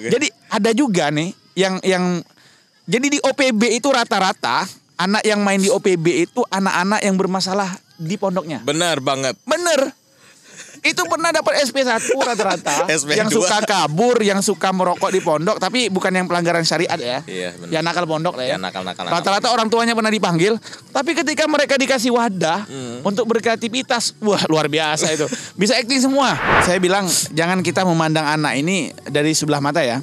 Jadi ada juga nih yang jadi di OPB itu rata-rata anak yang main di OPB itu anak-anak yang bermasalah di pondoknya. Benar banget. Bener. Itu pernah dapat SP1 rata-rata. SP2. Yang suka kabur, yang suka merokok di pondok, tapi bukan yang pelanggaran syariat ya. Iya, benar. Ya nakal pondok lah ya. Ya nakal-nakal. Rata-rata orang tuanya pernah dipanggil, tapi ketika mereka dikasih wadah untuk berkreativitas, wah luar biasa itu. Bisa acting semua. Saya bilang jangan kita memandang anak ini dari sebelah mata ya.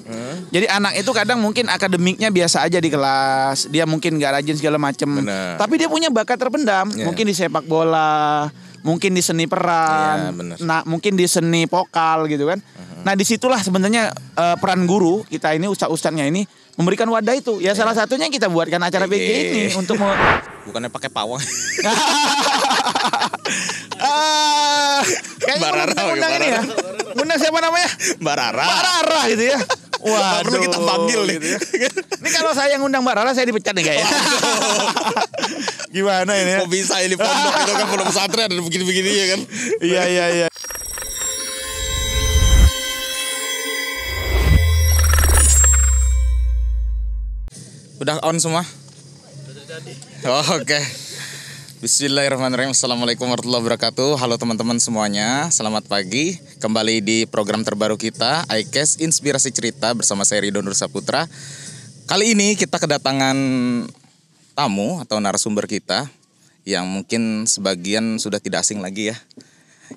Jadi anak itu kadang mungkin akademiknya biasa aja di kelas, dia mungkin gak rajin segala macem. Tapi dia punya bakat terpendam, mungkin di sepak bola, mungkin di seni peran, nah mungkin di seni vokal gitu kan. Nah disitulah sebenarnya peran guru kita ini, ustadz-ustadznya ini memberikan wadah itu. Ya salah satunya kita buatkan acara PG ini untuk bukannya pakai pawang. Kayaknya undang ini ya. Undang siapa namanya? Mbak Rara. Mbak Rara gitu ya. Wah, perlu kita panggil gitu ya. Ini kalau saya ngundang Mbak Rara saya dipecat nih kayaknya. Gimana ini ya? Kok bisa ini pondok itu kan pondok pesantren ada begini-begini ya kan? Iya. Udah on semua? Udah jadi. Oh, oke. Bismillahirrahmanirrahim. Assalamualaikum warahmatullahi wabarakatuh. Halo teman-teman semuanya, selamat pagi. Kembali di program terbaru kita, iCast Inspirasi Cerita bersama saya Ridho Nur Saputra. Kali ini kita kedatangan tamu atau narasumber kita yang mungkin sebagian sudah tidak asing lagi ya.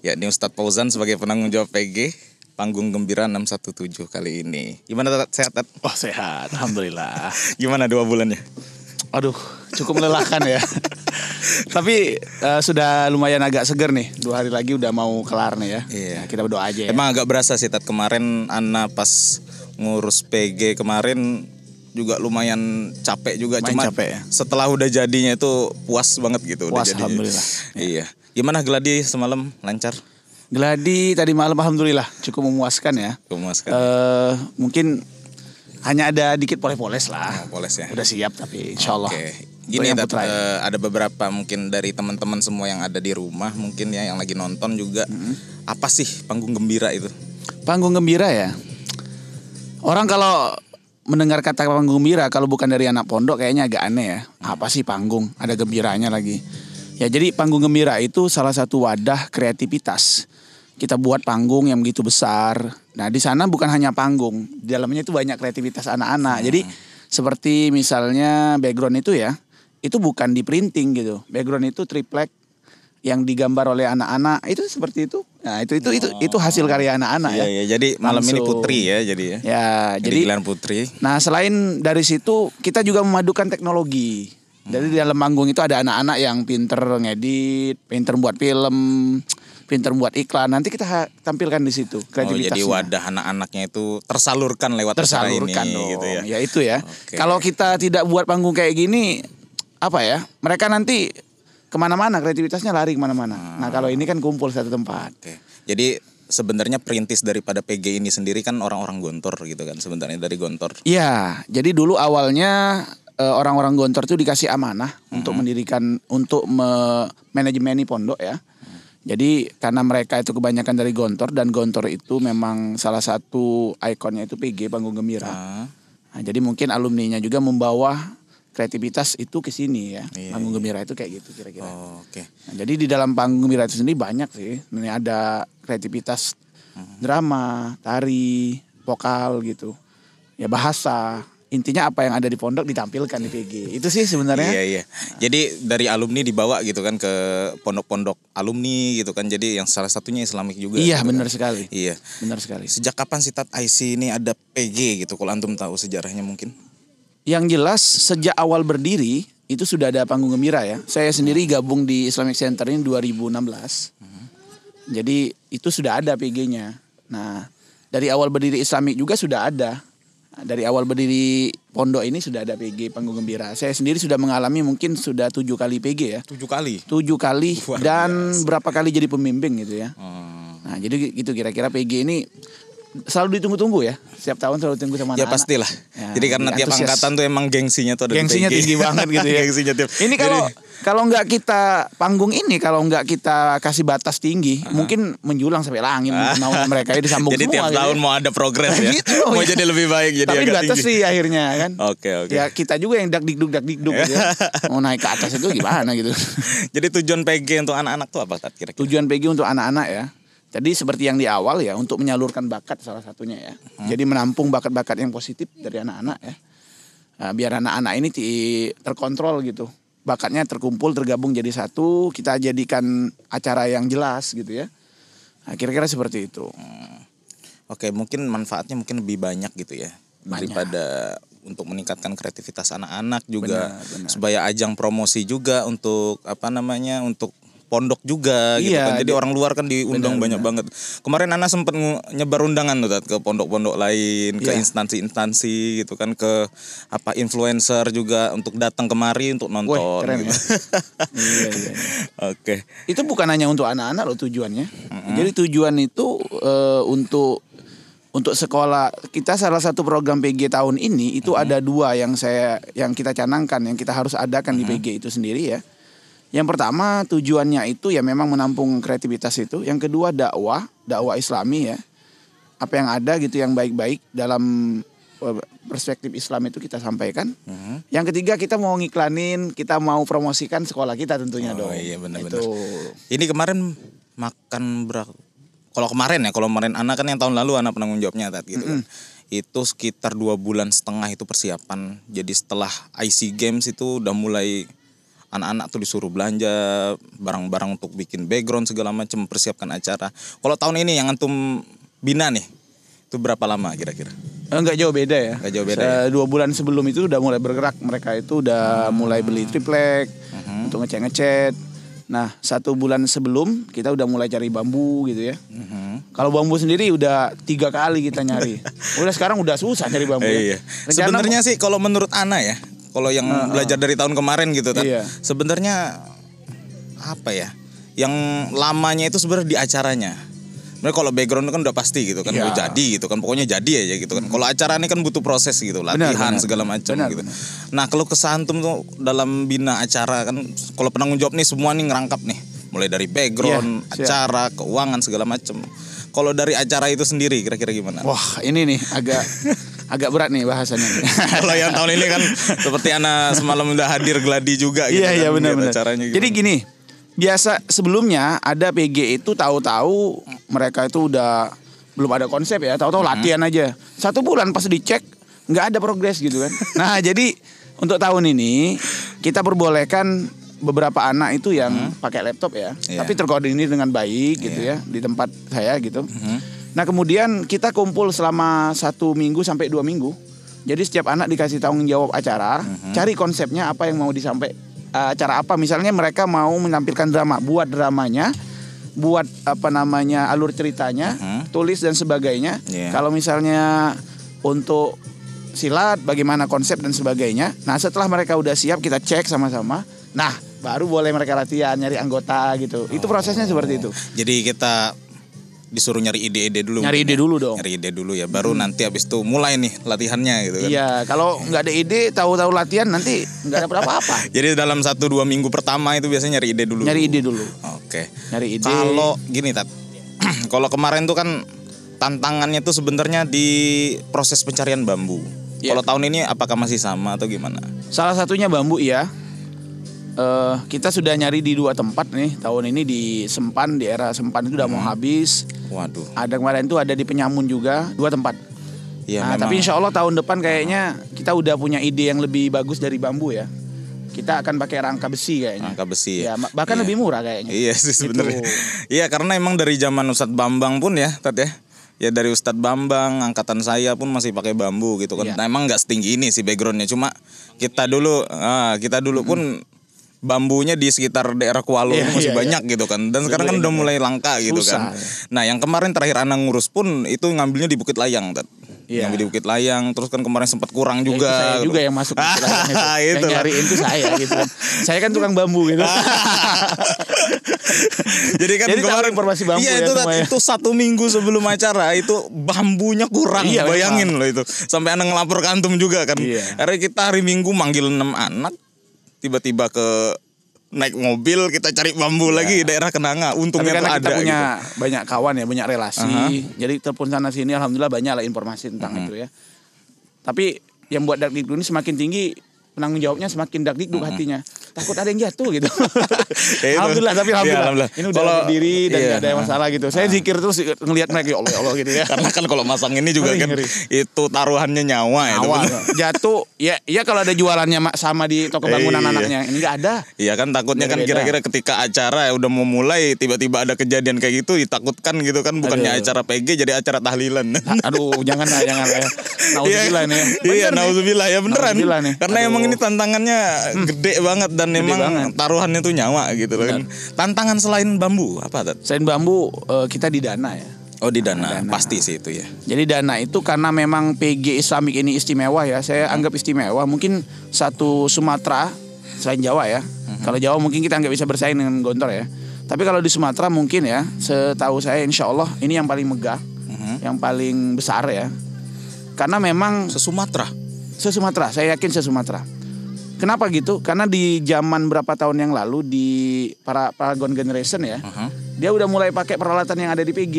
Yakni Ustadz Fauzan sebagai penanggung jawab PG Panggung Gembira 617 kali ini. Gimana Tat? Sehat Tat? Oh sehat, alhamdulillah. Gimana 2 bulannya? Aduh, cukup melelahkan ya. Tapi sudah lumayan agak seger nih. 2 hari lagi udah mau kelar nih ya. Iya. Nah, kita berdoa aja ya. Emang agak berasa sih Tat, kemarin Ana pas ngurus PG kemarin juga lumayan capek juga. Cuma capek ya. Setelah udah jadinya itu puas banget gitu. Puas, udah jadinya. alhamdulillah. Iya. Gimana geladi semalam, lancar? Geladi tadi malam alhamdulillah cukup memuaskan ya. Memuaskan. Mungkin hanya ada dikit poles-poles lah. Poles ya. Udah siap tapi insyaallah. Oke. Gini Tat, ada beberapa mungkin dari teman-teman semua yang ada di rumah mungkin ya yang lagi nonton juga. Apa sih Panggung Gembira itu? Panggung Gembira ya. Orang kalau mendengar kata Panggung Gembira kalau bukan dari anak pondok kayaknya agak aneh ya. Apa sih panggung? Ada gembiranya lagi. Ya jadi Panggung Gembira itu salah satu wadah kreativitas. Kita buat panggung yang begitu besar. Nah di sana bukan hanya panggung, di dalamnya itu banyak kreativitas anak-anak. Jadi seperti misalnya background itu ya, itu bukan di printing gitu. Background itu triplek yang digambar oleh anak-anak itu seperti itu. Nah itu hasil karya anak-anak ya. Iya, jadi malam ini putri ya jadi ya. Ya jadi gelar putri. Nah selain dari situ kita juga memadukan teknologi. Jadi di dalam panggung itu ada anak-anak yang pinter ngedit, pinter buat film, pinter buat iklan. Nanti kita tampilkan di situ kreativitasnya. Jadi wadah anak-anaknya itu tersalurkan lewat acara ini dong. gitu ya. Ya itu ya. Oke. Kalau kita tidak buat panggung kayak gini, apa ya? Mereka nanti kemana-mana, kreativitasnya lari kemana-mana. Nah kalau ini kan kumpul satu tempat. Oke. Jadi sebenarnya perintis daripada PG ini sendiri kan orang-orang Gontor gitu kan, sebenarnya dari Gontor. Iya. Jadi dulu awalnya orang-orang Gontor itu dikasih amanah untuk mendirikan, untuk manajemen pondok ya. Jadi karena mereka itu kebanyakan dari Gontor dan Gontor itu memang salah satu ikonnya itu PG Panggung Gembira. Nah, jadi mungkin alumninya juga membawa kreativitas itu ke sini ya. Panggung Gembira itu kayak gitu kira-kira. Oke. Nah, jadi di dalam Panggung Gembira itu sendiri banyak sih. Ini ada kreativitas drama, tari, vokal gitu. Ya bahasa. Intinya apa yang ada di pondok ditampilkan di PG. Itu sih sebenarnya. Iya. Jadi dari alumni dibawa gitu kan ke pondok-pondok alumni gitu kan. Jadi yang salah satunya Islamik juga. Iya, gitu benar kan. sekali. Iya. Benar sekali. Sejak kapan sih Tat IC ini ada PG gitu? Kalau antum tahu sejarahnya mungkin. Yang jelas sejak awal berdiri itu sudah ada Panggung Gembira ya. Saya sendiri gabung di Islamic Center ini 2016. Jadi itu sudah ada PG-nya. Nah, dari awal berdiri Islamic juga sudah ada. Dari awal berdiri pondok ini sudah ada PG Panggung Gembira. Saya sendiri sudah mengalami mungkin sudah 7 kali PG ya. 7 kali? 7 kali dan berapa kali jadi pembimbing gitu ya. Nah jadi gitu kira-kira PG ini selalu ditunggu-tunggu ya. Setiap tahun selalu ditunggu sama anak-anak. Ya pastilah. Ya. Jadi karena tiap antusias. angkatan tuh emang gengsinya tuh ada di Gengsinya PG. tinggi banget gitu ya. Gengsinya tiap. Ini kalau nggak kita panggung ini, kalau nggak kita kasih batas tinggi, mungkin menjulang sampai langit mau mereka disambung jadi semua. tiap gitu tahun ya. mau ada progres ya. Gitu, mau ya. jadi lebih baik jadi Tapi agak dibatasi tinggi. akhirnya kan. Oke. Ya kita juga yang dak dikduk gitu ya. Mau naik ke atas itu gimana gitu. Jadi tujuan PG untuk anak-anak tuh apa Tat, kira-kira? Tujuan PG untuk anak-anak ya. Jadi seperti yang di awal ya, untuk menyalurkan bakat salah satunya ya. Jadi menampung bakat-bakat yang positif dari anak-anak ya. Nah, biar anak-anak ini terkontrol gitu. Bakatnya terkumpul, tergabung jadi satu, kita jadikan acara yang jelas gitu ya. Nah, kira-kira seperti itu. Oke, mungkin manfaatnya mungkin lebih banyak gitu ya. Banyak. Daripada untuk meningkatkan kreativitas anak-anak juga. Benar. Supaya ajang promosi juga untuk untuk pondok juga gitu Iya, kan. Jadi orang luar kan diundang banyak banget. Kemarin Ana sempat nyebar undangan tuh Tat, ke pondok-pondok lain, ke Iya. instansi-instansi gitu kan, ke influencer juga untuk datang kemari untuk nonton. Wih, keren gitu. ya. Iya. Oke. Itu bukan hanya untuk anak-anak loh tujuannya. Jadi tujuan itu untuk sekolah kita, salah satu program PG tahun ini itu ada 2 yang kita canangkan, yang kita harus adakan di PG itu sendiri ya. Yang pertama tujuannya itu ya memang menampung kreativitas itu. Yang kedua dakwah Islami ya. Apa yang ada gitu yang baik-baik dalam perspektif Islam itu kita sampaikan. Yang ketiga kita mau ngiklanin, kita mau promosikan sekolah kita tentunya dong. Iya benar-benar. Itu. Ini kemarin makan berapa? Kalau kemarin anak kan yang tahun lalu anak penanggung jawabnya Tat, gitu kan. Itu sekitar 2,5 bulan itu persiapan. Jadi setelah IC Games itu udah mulai anak-anak tuh disuruh belanja barang-barang untuk bikin background segala macam, persiapkan acara. Kalau tahun ini yang antum bina nih, itu berapa lama kira-kira? Enggak jauh beda ya. Enggak jauh beda. 2 bulan sebelum itu udah mulai bergerak, mereka itu udah mulai beli triplek untuk ngecat. Nah 1 bulan sebelum kita udah mulai cari bambu gitu ya. Kalau bambu sendiri udah 3 kali kita nyari. Udah sekarang udah susah cari bambu. Iya. Sebenarnya sih kalau menurut Ana ya, kalau yang belajar dari tahun kemarin gitu kan, Iya. sebenarnya apa ya? Yang lamanya itu sebenarnya di acaranya. Mereka kalau background kan udah pasti gitu kan, Iya. udah jadi gitu kan, pokoknya jadi aja gitu kan. Kalau acara ini kan butuh proses gitu, latihan segala macam gitu. Nah kalau kesantum tuh dalam bina acara kan, kalau penanggung jawab nih semua nih ngerangkap nih, mulai dari background, acara, keuangan segala macam. Kalau dari acara itu sendiri kira-kira gimana? Wah ini nih agak berat nih bahasanya. Kalau yang tahun ini kan seperti Ana semalam udah hadir gladi juga gitu. Iya kan, benar. Acaranya Jadi gini, biasa sebelumnya ada PG itu tahu-tahu mereka itu udah belum ada konsep ya, tahu-tahu latihan aja. 1 bulan pas dicek nggak ada progres gitu kan. Nah jadi untuk tahun ini kita perbolehkan beberapa anak itu yang pakai laptop ya, tapi terkoordinir dengan baik gitu ya di tempat saya gitu. Nah kemudian kita kumpul selama 1 minggu sampai 2 minggu. Jadi setiap anak dikasih tanggung jawab acara, cari konsepnya apa yang mau disampaikan, acara apa. Misalnya mereka mau menampilkan drama, buat dramanya, buat alur ceritanya, tulis dan sebagainya. Kalau misalnya untuk silat bagaimana konsep dan sebagainya. Nah setelah mereka udah siap kita cek sama-sama. Nah baru boleh mereka latihan nyari anggota gitu. Itu prosesnya seperti itu. Jadi kita disuruh nyari ide-ide dulu. Nyari ide dulu dong. Nyari ide dulu ya. Baru nanti habis itu mulai nih latihannya gitu kan. Iya, kalau nggak ada ide, tahu-tahu latihan nanti nggak ada apa-apa. Jadi dalam 1-2 minggu pertama itu biasanya nyari ide dulu. Nyari ide dulu. Oke. Nyari ide. Kalau gini Tat, kalau kemarin tuh kan tantangannya tuh sebenarnya di proses pencarian bambu. Kalau tahun ini apakah masih sama atau gimana? Salah satunya bambu ya. Kita sudah nyari di 2 tempat nih. Tahun ini di Sempan, di era Sempan itu udah mau habis. Waduh. Ada kemarin tuh ada di Penyamun juga, 2 tempat. Ya, Nah, tapi insya Allah tahun depan kayaknya kita udah punya ide yang lebih bagus dari bambu ya. Kita akan pakai rangka besi kayaknya. Rangka besi ya. Bahkan lebih murah kayaknya. Iya sih sebenarnya. Iya karena emang dari zaman Ustadz Bambang pun ya, Tat ya. Ya dari Ustadz Bambang, angkatan saya pun masih pakai bambu gitu kan. Nah, emang nggak setinggi ini sih backgroundnya, cuma kita dulu pun bambunya di sekitar daerah Kuala masih banyak gitu kan. Dan sekarang kan udah mulai langka gitu kan. Nah yang kemarin terakhir Ana ngurus pun itu ngambilnya di Bukit Layang Tat. Ngambil di Bukit Layang, terus kan kemarin sempat kurang juga. Saya juga yang masuk Bukit Layang itu. Yang nyariin itu saya gitu kan. Saya kan tukang bambu gitu. Jadi kan Jadi tahu kemarin informasi bambu iya ya itu semuanya. itu 1 minggu sebelum acara itu bambunya kurang. Iya, bayangin loh itu. Sampai anak ngelapor ke antum juga kan. Iya. Karena kita hari Minggu manggil 6 anak, tiba-tiba ke naik mobil kita cari bambu lagi di daerah Kenanga. Tapi Untungnya tuh karena ada kita punya gitu. banyak kawan ya, banyak relasi. Jadi telepon sana sini alhamdulillah banyak lah informasi tentang itu ya. Tapi yang buat dakdikduk ini semakin tinggi, penanggung jawabnya semakin dakdikduk hatinya. Takut ada yang jatuh gitu. Ya itu. Alhamdulillah, tapi alhamdulillah. Iya, alhamdulillah. Ini udah Kalau- berdiri dan iya. gak ada masalah gitu. Saya zikir terus ngelihat mereka, ya Allah, ya Allah gitu ya. Karena kan kalau masang ini juga Ngeri, kan ngeri. itu taruhannya nyawa ya. Awal bener. jatuh, ya kalau ada jualannya sama di toko bangunan Iya. anaknya, ini nggak ada. Iya kan takutnya kan Beda-beda. kira-kira ketika acara ya udah mau mulai tiba-tiba ada kejadian kayak gitu ditakutkan gitu kan bukannya Aduh. acara PG jadi acara tahlilan. Aduh, jangan lah ya. Nauzubillah nih. Iya, Bener nih. nauzubillah ya beneran. Nauzubillah nih. Karena Aduh. emang ini tantangannya gede banget dan emang banget. taruhannya tuh nyawa gitu loh kan. Tantangan selain bambu apa Tat? Selain bambu, kita di Dana ya. Oh di Dana, Dana. pasti sih itu ya. Jadi Dana itu karena memang PG Islamik ini istimewa ya. Saya anggap istimewa. Mungkin satu Sumatera selain Jawa ya. Kalau Jawa mungkin kita nggak bisa bersaing dengan Gontor ya. Tapi kalau di Sumatera mungkin ya, setahu saya insya Allah ini yang paling megah, yang paling besar ya. Karena memang Se-Sumatera. se-Sumatera, saya yakin se-Sumatera. Kenapa gitu? Karena di zaman berapa tahun yang lalu di para Paragon Generation ya, dia udah mulai pakai peralatan yang ada di PG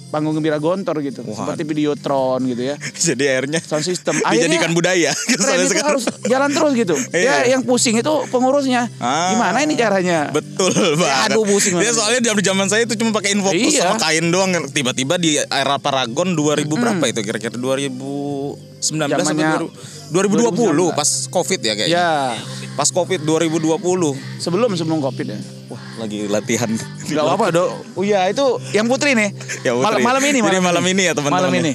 Panggung Gembira Gontor gitu, seperti Videotron gitu ya, Jadi akhirnya sound system. dijadikan budaya. Tren Sampai itu sekarang. harus jalan terus gitu. Iya. Ya yang pusing itu pengurusnya. Gimana ini caranya? Betul banget. aduh, pusing Dia banget. soalnya di zaman saya itu cuma pakai infocus Iya. sama kain doang. Tiba-tiba di era Paragon 2000 berapa itu kira-kira 2019 Zamannya atau 2020 pas Covid ya kayaknya. Ya, Pas Covid 2020. sebelum Covid ya. Wah, lagi latihan. Gak apa-apa, Dok. Oh iya, itu yang Putri nih. Ya, Putri. Malam ini, Jadi malam ini ya, teman-teman Malam ya. ini.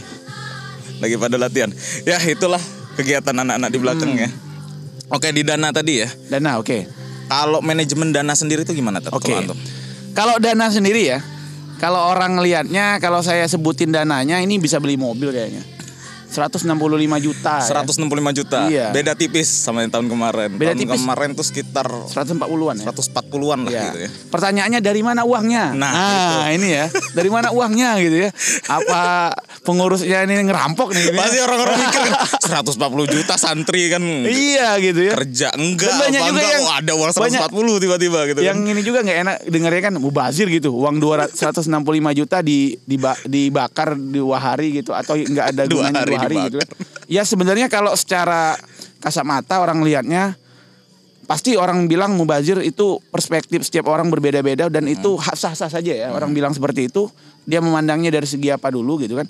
Lagi pada latihan. Ya, itulah kegiatan anak-anak di belakang ya. Oke, di Dana tadi ya. Dana, oke. Kalau manajemen Dana sendiri itu gimana Tat? Oke. Kalau antum? Kalau Dana sendiri ya, kalau orang ngelihatnya, kalau saya sebutin dananya ini bisa beli mobil kayaknya. 165 juta. 165 juta. Iya. Beda tipis sama yang tahun kemarin. Beda tahun tipis. kemarin tuh sekitar 140-an ya. 140-an lah Ya. gitu ya. Pertanyaannya dari mana uangnya? Nah, ini ya. Dari mana uangnya gitu ya. Apa pengurusnya ini ngerampok nih? Gitu ya? Pasti orang-orang mikir kan 140 juta santri kan Iya gitu ya. kerja enggak Dan banyak apa juga enggak yang- oh, ada uang banyak 140 tiba-tiba gitu Yang kan. ini juga nggak enak dengarnya kan mubazir gitu. Uang 165 juta dibakar 2 hari gitu atau nggak ada 2 gunanya 2 hari hari gitu ya. dibakar. Ya sebenarnya kalau secara kasat mata orang lihatnya pasti orang bilang mubazir itu perspektif setiap orang berbeda-beda dan itu sah-sah saja ya. Orang bilang seperti itu, dia memandangnya dari segi apa dulu gitu kan.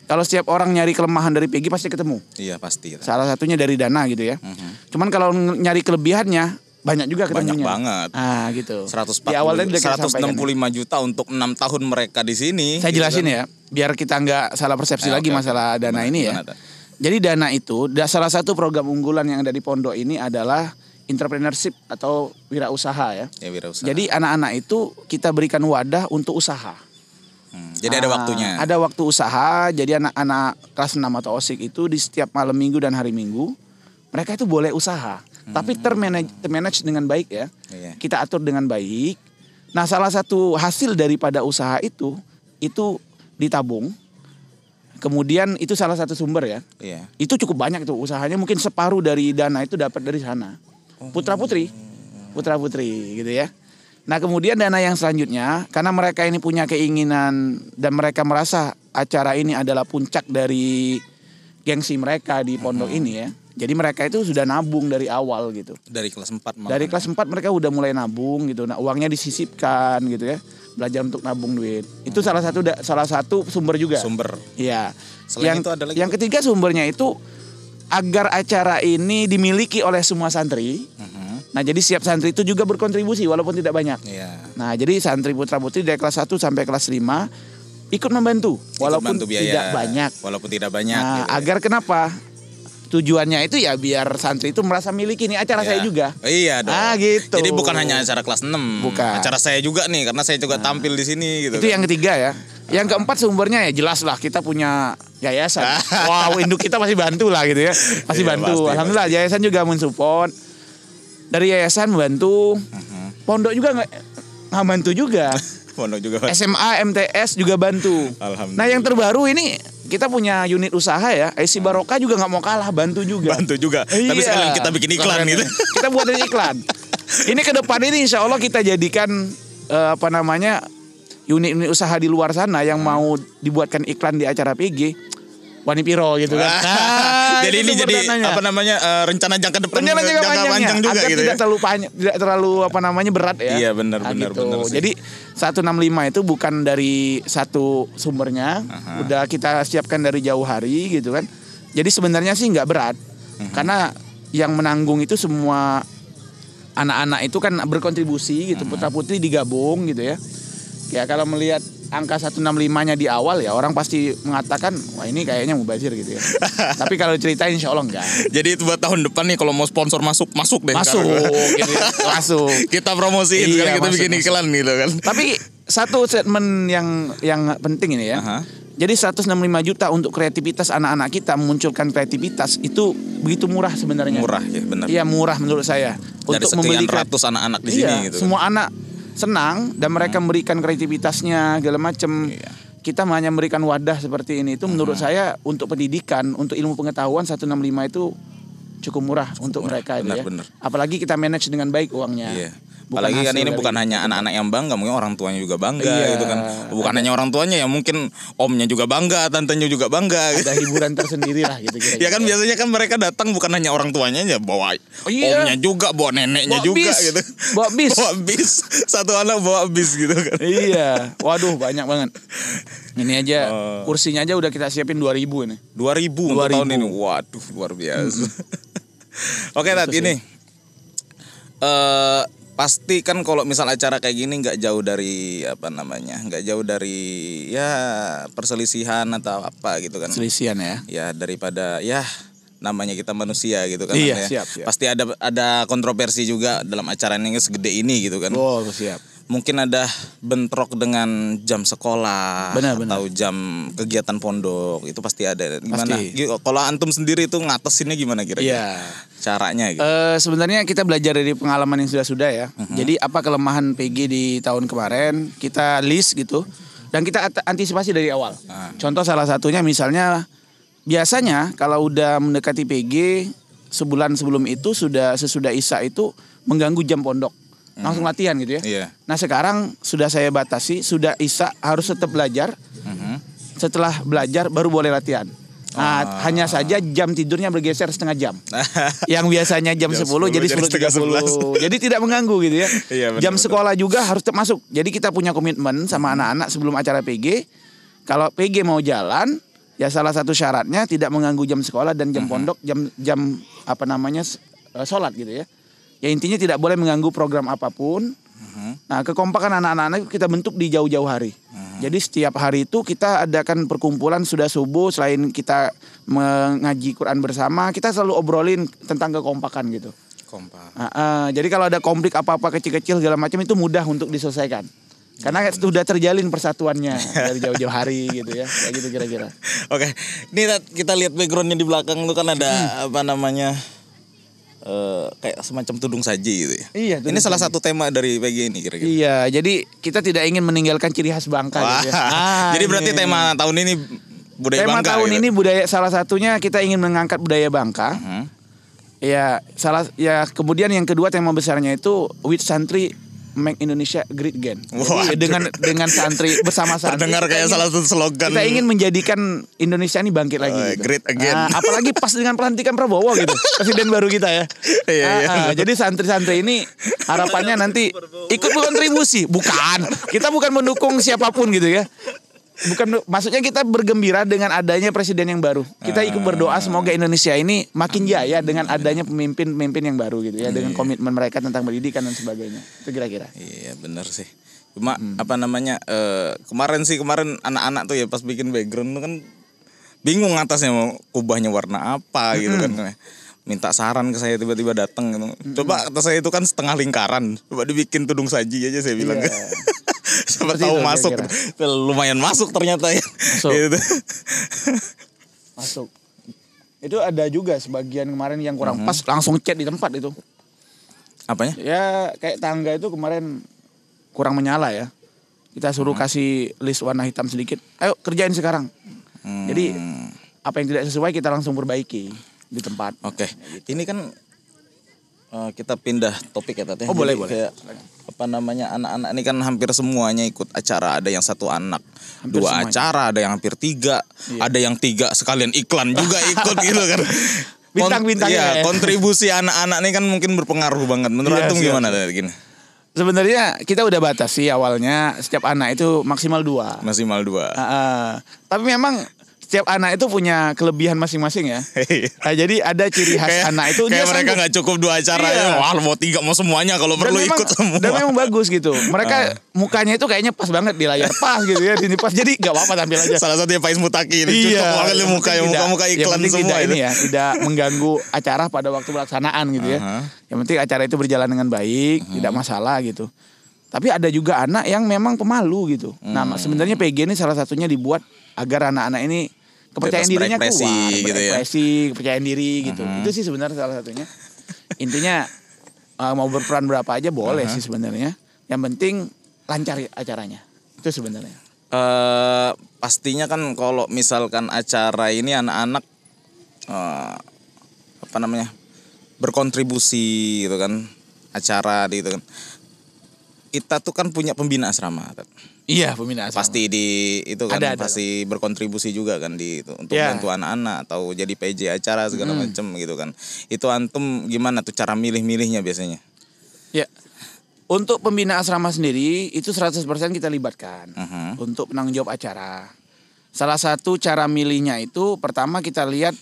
Kalau setiap orang nyari kelemahan dari PG pasti ketemu. Iya pasti. Salah satunya dari Dana gitu ya. Cuman kalau nyari kelebihannya banyak juga Banyak ketemunya. banget. Ah gitu. 140 Di awal tadi udah kita 165 sampaikan. juta untuk 6 tahun mereka di sini. Saya gitu jelasin kan. ya, biar kita nggak salah persepsi lagi Oke, masalah oke. Dana Gimana, ini ya. gimana, Tat? Jadi Dana itu salah satu program unggulan yang ada di pondok ini adalah entrepreneurship atau wirausaha ya. Ya wirausaha. Jadi anak-anak itu kita berikan wadah untuk usaha. Jadi ada waktunya. Ada waktu usaha. Jadi anak-anak kelas 6 atau OSIK itu di setiap malam minggu dan hari minggu mereka itu boleh usaha. Tapi termanage dengan baik ya. Iya. Kita atur dengan baik. Nah, salah satu hasil daripada usaha itu ditabung. Kemudian itu salah satu sumber ya. Iya. Itu cukup banyak tuh usahanya, mungkin separuh dari dana itu dapat dari sana. Putra-putri gitu ya. Nah, kemudian dana yang selanjutnya karena mereka ini punya keinginan dan mereka merasa acara ini adalah puncak dari gengsi mereka di pondok ini ya. Jadi mereka itu sudah nabung dari awal gitu. Dari kelas 4 malah. Dari kelas 4 mereka udah mulai nabung gitu. Nah, uangnya disisipkan gitu ya. Belajar untuk nabung duit. Itu salah satu sumber juga. Sumber. Iya. Selain itu ada lagi, yang ketiga sumbernya itu agar acara ini dimiliki oleh semua santri. Nah, jadi setiap santri itu juga berkontribusi walaupun tidak banyak. Iya. Nah, jadi santri putra-putri dari kelas 1 sampai kelas 5 ikut membantu walaupun Ikut bantu biaya. tidak banyak. Walaupun tidak banyak. Nah, gitu ya. agar kenapa? Tujuannya itu ya biar santri itu merasa miliki nih acara Ya. saya juga. Iya dong. Ah, gitu. Jadi bukan hanya acara kelas 6. Bukan. Acara saya juga nih karena saya juga tampil di sini gitu. Itu yang ketiga ya. Yang keempat sumbernya ya jelas lah kita punya yayasan. Wow, induk kita pasti bantu lah gitu ya. Pasti Iya, bantu. pasti, Alhamdulillah yayasan juga mensupport. Dari yayasan membantu. Pondok juga bantu juga. Pondok juga. SMA, MTS juga bantu. Alhamdulillah. Nah yang terbaru ini kita punya unit usaha ya, IC Barokah juga nggak mau kalah, bantu juga. Bantu juga. Tapi Iya. sekalian kita bikin iklan gitu. Kita buat iklan. Ini ke depan ini insya Allah kita jadikan unit-unit usaha di luar sana yang mau dibuatkan iklan di acara PG. Wani Piro gitu kan. Jadi itu ini jadi perdananya. rencana jangka depan, Rencana jangka panjang juga agar gitu tidak ya. tidak terlalu berat ya. Iya benar Gitu. benar sih. Jadi 165 itu bukan dari satu sumbernya, udah kita siapkan dari jauh hari gitu kan. Jadi sebenarnya sih nggak berat, karena yang menanggung itu semua anak-anak itu kan berkontribusi gitu, putra putri digabung gitu ya. Ya kalau melihat angka 165-nya di awal ya orang pasti mengatakan wah ini kayaknya mubazir gitu ya. Tapi kalau cerita insya Allah enggak. Jadi itu buat tahun depan nih kalau mau sponsor masuk deh. Masuk gitu ya. Masuk. Kita promosiin sekarang kita bikin iklan gitu kan. Tapi satu statement yang penting ini ya. Jadi 165 juta untuk kreativitas anak-anak kita, memunculkan kreativitas itu begitu murah sebenarnya. Murah ya benar. Iya murah menurut saya. Dari Untuk sekian membeli ratus anak-anak di sini gitu. Semua anak senang dan mereka memberikan kreativitasnya segala macam. Iya. Kita hanya memberikan wadah seperti ini itu menurut saya untuk pendidikan, untuk ilmu pengetahuan 165 itu cukup murah untuk mereka itu ya. Benar. Apalagi kita manage dengan baik uangnya. Iya. Apalagi kan ini bukan hanya anak-anak yang bangga, mungkin orang tuanya juga bangga gitu kan. Bukan hanya orang tuanya ya, mungkin omnya juga bangga, tantenya juga bangga. Ada hiburan tersendiri lah gitu kira-kira. Ya kan biasanya kan mereka datang bukan hanya orang tuanya aja, bawa omnya juga, bawa neneknya Bawa juga bis. gitu. Bawa bis. Bawa bis. Satu anak bawa bis gitu kan. Iya. Waduh banyak banget. Ini aja kursinya aja udah kita siapin 2.000 ini. 2.000 untuk tahun ini. Waduh, luar biasa. Oke, Tat, ini pasti kan kalau misal acara kayak gini nggak jauh dari nggak jauh dari ya perselisihan atau apa gitu kan. Selisihan ya. Ya daripada ya namanya kita manusia gitu kan. Iya, ya. siap. Pasti ada kontroversi juga dalam acara yang segede ini gitu kan. Oh, siap. Mungkin ada bentrok dengan jam sekolah Benar. atau jam kegiatan pondok, itu pasti ada. Gimana? Pasti. Kalau antum sendiri itu ngatasinnya gimana kira-kira? Iya. Caranya gitu. Sebenarnya kita belajar dari pengalaman yang sudah ya. Jadi apa kelemahan PG di tahun kemarin kita list gitu dan kita antisipasi dari awal. Contoh salah satunya misalnya biasanya kalau udah mendekati PG sebulan sebelum itu sesudah Isya itu mengganggu jam pondok. Langsung latihan gitu ya. Iya. Nah sekarang sudah saya batasi, sudah Isya harus tetap belajar. Setelah belajar baru boleh latihan. Nah, hanya saja jam tidurnya bergeser setengah jam. Yang biasanya jam 10 jadi 10.30. Jadi tidak mengganggu gitu ya. Iya, benar, jam sekolah juga harus tetap masuk. Jadi kita punya komitmen sama anak-anak sebelum acara PG. Kalau PG mau jalan, ya salah satu syaratnya tidak mengganggu jam sekolah dan jam pondok, jam sholat gitu ya. Ya intinya tidak boleh mengganggu program apapun. Nah kekompakan anak-anak kita bentuk di jauh-jauh hari. Jadi setiap hari itu kita adakan perkumpulan sudah subuh. Selain kita mengaji Quran bersama, kita selalu obrolin tentang kekompakan gitu. Kompak. Jadi kalau ada konflik apa-apa kecil-kecil segala macam itu mudah untuk diselesaikan. Karena sudah terjalin persatuannya dari jauh-jauh hari gitu ya. Kayak gitu kira-kira. Oke, ini kita lihat backgroundnya di belakang itu kan ada kayak semacam tudung saji gitu ya. Iya. Ini salah satu tema dari PG ini kira-kira. Iya, jadi kita tidak ingin meninggalkan ciri khas Bangka. Gitu ya. Jadi berarti tema tahun ini budaya tema Bangka. Tema tahun gitu. ini budaya, salah satunya kita ingin mengangkat budaya Bangka. Kemudian yang kedua tema besarnya itu with santri make Indonesia great again. Jadi dengan santri bersama santri. Terdengar kayak salah satu slogan. Kita ingin menjadikan Indonesia ini bangkit lagi. Gitu. Great again. Apalagi pas dengan pelantikan Prabowo gitu, presiden baru kita ya. Jadi santri-santri ini harapannya nanti ikut berkontribusi. Kita bukan mendukung siapapun gitu ya. Maksudnya kita bergembira dengan adanya presiden yang baru. Kita ikut berdoa semoga Indonesia ini makin jaya dengan adanya pemimpin yang baru gitu ya, dengan komitmen mereka tentang pendidikan dan sebagainya. Itu kira-kira. Iya, benar sih. Cuma kemarin anak-anak tuh ya pas bikin background tuh kan bingung atasnya mau kubahnya warna apa gitu kan. Minta saran ke saya tiba-tiba datang gitu. Coba kata saya itu kan setengah lingkaran. Coba dibikin tudung saji aja saya bilang. Siapa tahu masuk. Lumayan masuk ternyata ya. Gitu. Masuk. Itu ada juga sebagian kemarin yang kurang pas langsung cat di tempat itu. Apanya? Ya kayak tangga itu kemarin kurang menyala ya. Kita suruh kasih list warna hitam sedikit. Ayo kerjain sekarang. Jadi apa yang tidak sesuai kita langsung perbaiki di tempat. Oke. Ini kan kita pindah topik ya Tete. Oh boleh. Kayak, apa namanya, anak-anak ini kan hampir semuanya ikut acara. Ada yang 1 anak, Hampir 2 semuanya. acara, ada yang hampir 3, Iya. ada yang 3 sekalian iklan juga ikut gitu kan. Bintang-bintangnya Iya, ya. kontribusi anak-anak ini kan mungkin berpengaruh banget. Menurut Iya, antum siap, gimana siap. Tete gini? Sebenarnya kita udah batasi awalnya setiap anak itu maksimal 2. Maksimal 2. Tapi memang setiap anak itu punya kelebihan masing-masing ya. Nah, jadi ada ciri khas anak itu kayak dia mereka sanggup. nggak cukup 2 acara Iya. ya. Wah, mau 3 mau semuanya kalau perlu memang, ikut semua. dan memang bagus gitu. Mereka mukanya itu kayaknya pas banget di layar, pas gitu ya, di sini pas. Jadi nggak apa-apa tampil aja. Salah satunya Faiz Mutaki ini cocok banget nih muka yang penting muka yang iklan penting semua tidak itu. ini ya, tidak mengganggu acara pada waktu pelaksanaan gitu ya. Yang penting acara itu berjalan dengan baik, tidak masalah gitu. Tapi ada juga anak yang memang pemalu gitu. Nah, sebenarnya PG ini salah satunya dibuat agar anak-anak ini kepercayaan Bebas dirinya berekspresi keluar, gitu ya. berekspresi, kepercayaan diri gitu. Itu sih sebenarnya salah satunya. Intinya mau berperan berapa aja boleh sih sebenarnya. Yang penting lancar acaranya. Itu sebenarnya. Pastinya kan kalau misalkan acara ini anak-anak apa namanya, berkontribusi gitu kan, acara gitu kan. Kita tuh kan punya pembina asrama. Iya, pembina asrama. Pasti di itu kan Ada. pasti berkontribusi juga kan di itu untuk Ya. bantu anak-anak atau jadi PJ acara segala macam gitu kan. Itu antum gimana tuh cara milih-milihnya biasanya? Ya. Untuk pembina asrama sendiri itu 100% kita libatkan untuk penanggung jawab acara. Salah satu cara milihnya itu pertama kita lihat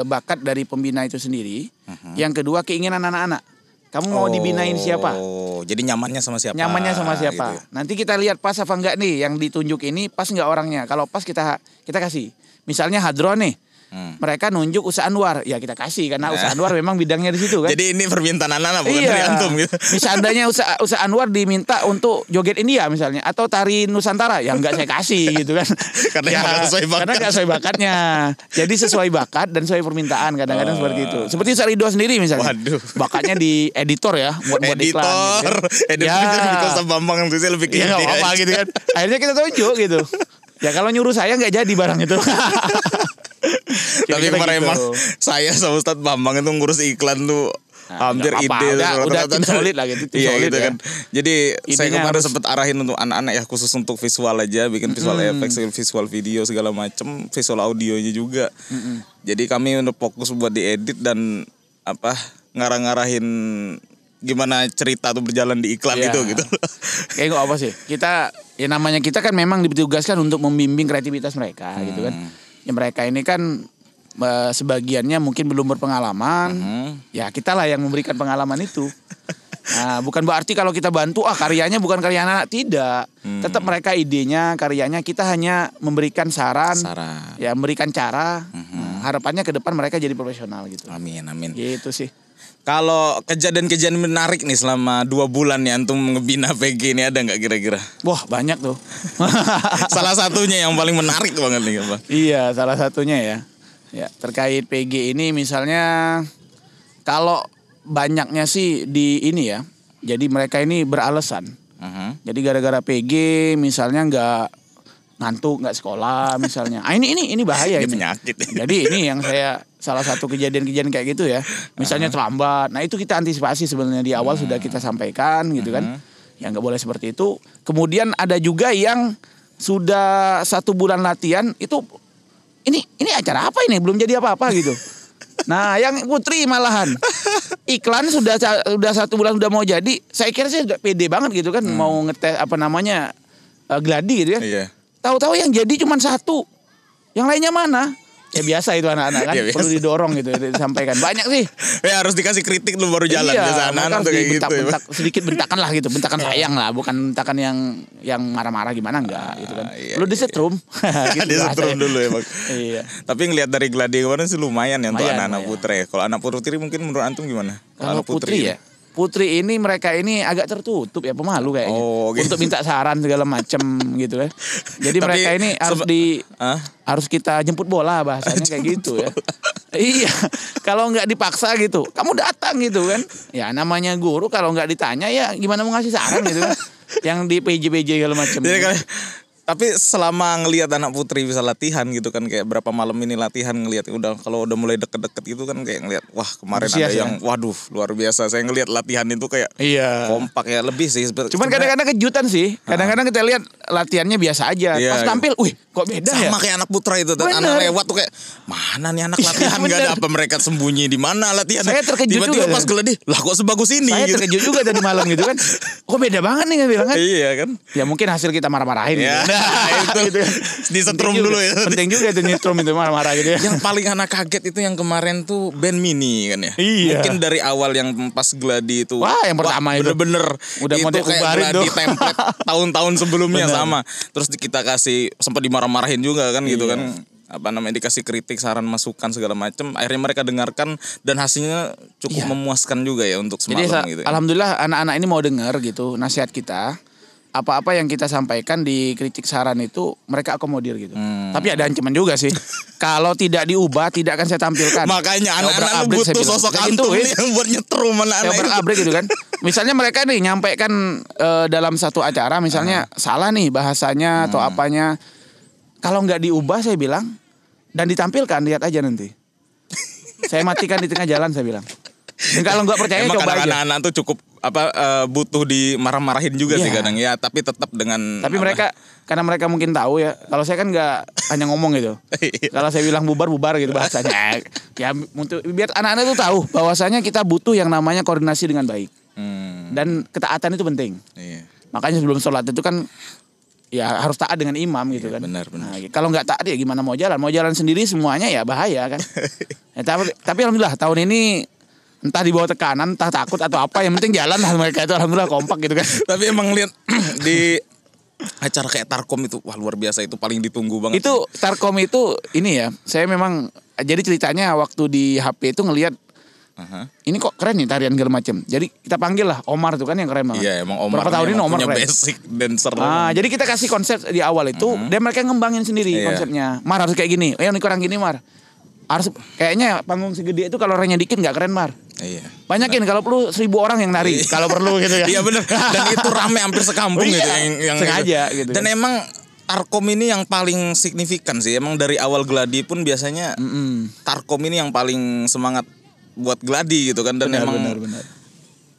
bakat dari pembina itu sendiri. Yang kedua keinginan anak-anak. Kamu mau dibinain siapa? Oh, jadi nyamannya sama siapa? Nyamannya sama siapa? Gitu ya. Nanti kita lihat pas apa enggak nih yang ditunjuk ini pas enggak orangnya. Kalau pas kita kasih. Misalnya Hadron nih. Mereka nunjuk Usa Anwar, ya kita kasih karena Usa Anwar memang bidangnya di situ kan. Jadi ini permintaan anak-anak bukan dari antum gitu. Misalnya Usa Anwar diminta untuk joget India misalnya atau tari Nusantara, ya enggak saya kasih gitu kan. Karena nggak sesuai bakat. Karena enggak sesuai bakatnya. Jadi sesuai bakat dan sesuai permintaan kadang-kadang seperti itu. Seperti Ustaz Ridho sendiri misalnya. Waduh. Bakatnya di editor ya, buat iklan gitu kan. Editor di Kosta Bambang itu lebih ke Ya nggak apa-apa aja. gitu kan. Akhirnya kita tunjuk gitu. Ya kalau nyuruh saya nggak jadi barang itu. Tapi Kira-kira kemarin gitu. emang saya sama Ustadz Bambang itu ngurus iklan tuh hampir nggak apa-apa. ide Udah tim solid lah gitu, tim iya solid gitu ya. kan. Jadi saya Idenya kemarin harus- sempat arahin untuk anak-anak ya, khusus untuk visual aja, bikin visual effects, visual video segala macem, visual audionya juga. Jadi kami udah fokus buat diedit dan apa ngarah-ngarahin gimana cerita tuh berjalan di iklan Iya. itu gitu. Kayak nggak apa sih. Kita ya namanya kita kan memang ditugaskan untuk membimbing kreativitas mereka gitu kan. Ya mereka ini kan sebagiannya mungkin belum berpengalaman. Ya kita lah yang memberikan pengalaman itu. Nah, bukan berarti kalau kita bantu karyanya bukan karya anak, tidak. Tetap mereka idenya, karyanya, kita hanya memberikan saran. Ya memberikan cara. Nah, harapannya ke depan mereka jadi profesional gitu. Amin amin. Gitu sih. Kalau kejadian-kejadian menarik nih selama 2 bulan nih antum ngebina PG ini ada nggak kira-kira? Wah, banyak tuh. Salah satunya yang paling menarik banget nih Bang. Iya, salah satunya ya. Ya, terkait PG ini misalnya kalau banyaknya sih di ini ya. Jadi mereka ini beralasan. Jadi gara-gara PG misalnya nggak ngantuk, nggak sekolah misalnya. Ini bahaya Ini ini. penyakit. Jadi ini yang saya salah satu kejadian-kejadian kayak gitu ya. Misalnya terlambat. Nah, itu kita antisipasi sebenarnya di awal sudah kita sampaikan gitu kan. Ya nggak boleh seperti itu. Kemudian ada juga yang sudah 1 bulan latihan itu ini acara apa ini? Belum jadi apa-apa gitu. Nah, yang Putri malahan iklan sudah 1 bulan sudah mau jadi. Saya kira sih sudah pede banget gitu kan mau ngetes apa namanya gladi gitu kan. Iya. Tahu-tahu yang jadi cuma 1. Yang lainnya mana? Ya biasa itu anak-anak kan Ya, biasa. perlu didorong gitu disampaikan. Banyak sih. Ya harus dikasih kritik dulu baru jalan biasa Iya, anak-anak tuh kayak gitu. Ya. sedikit bentakan lah gitu, bentakan sayang lah, bukan bentakan yang marah-marah gimana enggak gitu kan. Iya, Perlu disetrum. Gitu Disetrum bahasanya. dulu ya Bang. Iya. Tapi ngelihat dari Gladi kemarin sih lumayan ya untuk Lumayan, anak-anak lumayan. Putri. Kalau anak Putri mungkin menurut antum gimana? Kalau anak Putri ya. Putri ini mereka ini agak tertutup ya, pemalu kayaknya. Oh, gitu. Untuk minta saran segala macam gitu kan. Jadi Tapi mereka ini harus kita jemput bola bahasanya kayak gitu ya. Iya. Kalau nggak dipaksa gitu, kamu datang gitu kan. Ya namanya guru kalau nggak ditanya ya gimana mau ngasih saran gitu kan. yang di PJ segala macam. Jadi kan, tapi selama ngelihat anak putri bisa latihan gitu kan, kayak berapa malam ini latihan ngelihat udah kalau udah mulai deket-deket gitu kan kayak ngelihat wah kemarin ada yang waduh luar biasa. Saya ngelihat latihan itu kayak kompak ya, lebih sih. Cuman kadang-kadang kejutan sih. Kadang-kadang kita lihat latihannya biasa aja. Pas tampil, wih kok beda sama ya? Sama kayak anak putra itu, anak lewat tuh kayak mana nih anak latihan nggak ada apa mereka sembunyi di mana latihan? Saya terkejut tiba-tiba juga. Pas geladi, lah kok sebagus ini? Saya gitu. terkejut juga tadi malam gitu kan. Kok beda banget nih bilang kan? Iya kan? Ya mungkin hasil kita marah-marahin. Ya, gitu. itu gitu. Disetrum dulu ya. Penting juga itu nyetrum itu marah-marah gitu ya. Yang paling anak kaget itu yang kemarin tuh band mini kan ya. Iya. Mungkin dari awal yang pas gladi itu. Wah yang pertama itu bener-bener udah itu mau kayak gladi template tahun-tahun sebelumnya sama. Terus kita kasih sempat dimarah-marahin juga kan gitu kan. Apa namanya, dikasih kritik, saran, masukan segala macam. Akhirnya mereka dengarkan dan hasilnya cukup memuaskan juga ya untuk semalam. Jadi gitu. Alhamdulillah anak-anak ini mau dengar gitu nasihat kita. Apa-apa yang kita sampaikan di kritik saran itu mereka akomodir gitu. Tapi ada ancaman juga sih. Kalau tidak diubah tidak akan saya tampilkan. Makanya anak-anak butuh sosok antum nih yang buat nyetrum anak-anak. Yang berabrik gitu kan. Misalnya mereka nih nyampaikan dalam satu acara misalnya salah nih bahasanya atau apanya. Kalau nggak diubah saya bilang dan ditampilkan, lihat aja nanti. Saya matikan di tengah jalan saya bilang. Dan kalau nggak percaya emang coba aja. Anak-anak tuh cukup butuh dimarah-marahin juga sih kadang ya, tapi tetap dengan. Tapi mereka karena mereka mungkin tahu ya. Kalau saya kan nggak hanya ngomong gitu. Kalau saya bilang bubar gitu bahasanya. Ya untuk biar anak-anak tuh tahu bahwasanya kita butuh yang namanya koordinasi dengan baik. Dan ketaatan itu penting. Iya. Makanya sebelum sholat itu kan ya harus taat dengan imam gitu kan. Benar. Nah, kalau nggak taat ya gimana mau jalan? Mau jalan sendiri semuanya ya bahaya kan. Tapi alhamdulillah tahun ini entah di bawah tekanan, entah takut atau apa, yang penting jalan lah mereka itu alhamdulillah kompak gitu kan. Tapi emang lihat di acara kayak Tarkom itu wah luar biasa, itu paling ditunggu banget. Itu Tarkom itu ini ya, saya memang jadi ceritanya waktu di HP itu ngelihat ini kok keren nih tarian segala macam. Jadi kita panggil lah Omar tuh kan yang keren banget. Iya emang Omar. Berapa tahun ini Omar punya keren. basic dancer. Jadi kita kasih konsep di awal itu dan mereka ngembangin sendiri konsepnya. Mar harus kayak gini. Ini kurang gini Mar. Harus kayaknya panggung segede itu kalau orangnya dikit nggak keren Mar. Iya. Banyakin kalau perlu 1.000 orang yang nari kalau perlu gitu kan. Iya benar. Dan itu rame hampir sekampung gitu yang sengaja gitu. Dan emang Tarkom ini yang paling signifikan sih. Emang dari awal gladi pun biasanya Tarkom ini yang paling semangat buat gladi gitu kan, dan benar, benar.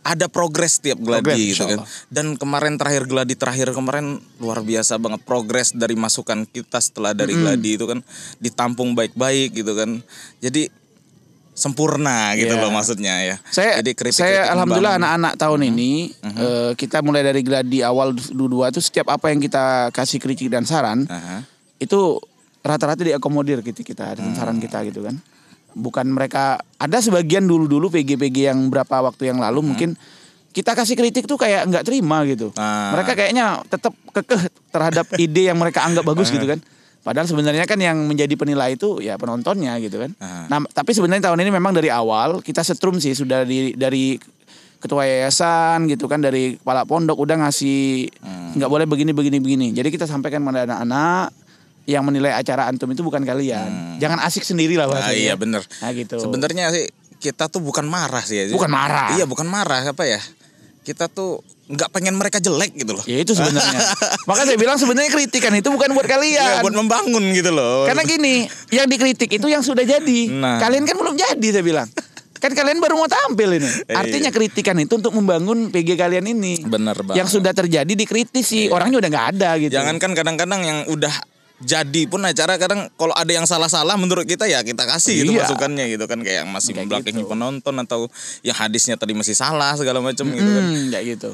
Ada progres tiap gladi gitu kan. Dan kemarin gladi terakhir kemarin luar biasa banget progres dari masukan kita setelah dari gladi itu kan ditampung baik-baik gitu kan. Jadi sempurna gitu loh maksudnya ya. Saya alhamdulillah anak-anak tahun ini kita mulai dari gladi awal 22 itu setiap apa yang kita kasih kritik dan saran itu rata-rata diakomodir gitu kita dan saran kita gitu kan. Bukan mereka, ada sebagian dulu PG-PG yang berapa waktu yang lalu mungkin kita kasih kritik tuh kayak nggak terima gitu. Mereka kayaknya tetap kekeh terhadap ide yang mereka anggap bagus gitu kan. Padahal sebenarnya kan yang menjadi penilai itu ya penontonnya gitu kan. Nah tapi sebenarnya tahun ini memang dari awal kita setrum sih sudah dari ketua yayasan gitu kan, dari kepala pondok udah ngasih nggak boleh begini. Jadi kita sampaikan pada anak-anak yang menilai acara antum itu bukan kalian. Jangan asik sendiri lah bahasanya. Iya benar. Nah gitu. Sebenarnya sih kita tuh bukan marah sih ya. Bukan marah. Iya bukan marah, apa ya? Kita tuh nggak pengen mereka jelek gitu loh. Ya itu sebenarnya. Maka saya bilang sebenarnya kritikan itu bukan buat kalian. Ya, buat membangun gitu loh. Karena gini, yang dikritik itu yang sudah jadi. Kalian kan belum jadi saya bilang. Kan kalian baru mau tampil ini. Artinya kritikan itu untuk membangun PG kalian ini. Benar banget. Yang sudah terjadi dikritisi, orangnya udah nggak ada gitu. Jangankan kadang-kadang yang udah jadi pun acara kadang kalau ada yang salah-salah menurut kita ya kita kasih gitu masukannya gitu kan, kayak yang masih membelakangi penonton atau yang hadisnya tadi masih salah segala macam gitu kan. Kayak gitu.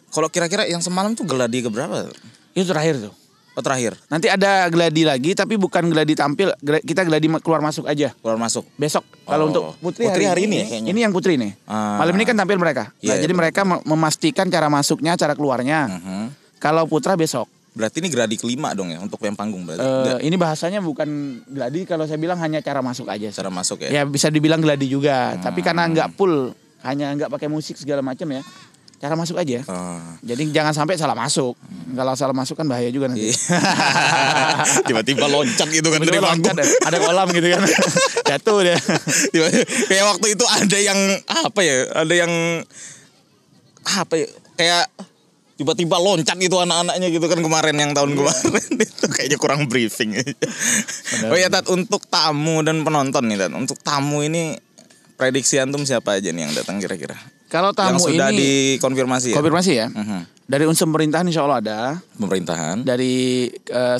Kalau kira-kira yang semalam tuh gladi keberapa? Itu terakhir tuh. Oh terakhir. Nanti ada gladi lagi tapi bukan gladi tampil, kita gladi keluar masuk aja. Keluar masuk. Besok. Kalau untuk putri hari ini ya kayaknya. Ini yang putri nih. Malam ini kan tampil mereka. Jadi mereka memastikan cara masuknya, cara keluarnya. Kalau putra besok. Berarti ini gladi kelima dong ya untuk yang panggung berarti. Ini bahasanya bukan gladi, kalau saya bilang hanya cara masuk aja. Cara masuk ya. Ya bisa dibilang gladi juga, tapi karena nggak full, hanya nggak pakai musik segala macam ya. Cara masuk aja. Jadi jangan sampai salah masuk. Kalau salah masuk kan bahaya juga nanti. Tiba-tiba loncat gitu kan dari panggung. Ada kolam gitu kan. Jatuh dia. Kayak waktu itu ada yang apa ya? Ada yang apa ya? Kayak tiba-tiba loncat gitu anak-anaknya gitu kan kemarin yang tahun kemarin itu kayaknya kurang briefing. Oh ya Tat, untuk tamu dan penonton nih Tat. Untuk tamu ini prediksi antum siapa aja nih yang datang kira-kira? Kalau tamu yang sudah ini dikonfirmasi ya? konfirmasi ya. Dari unsur pemerintahan insya Allah ada. Pemerintahan. Dari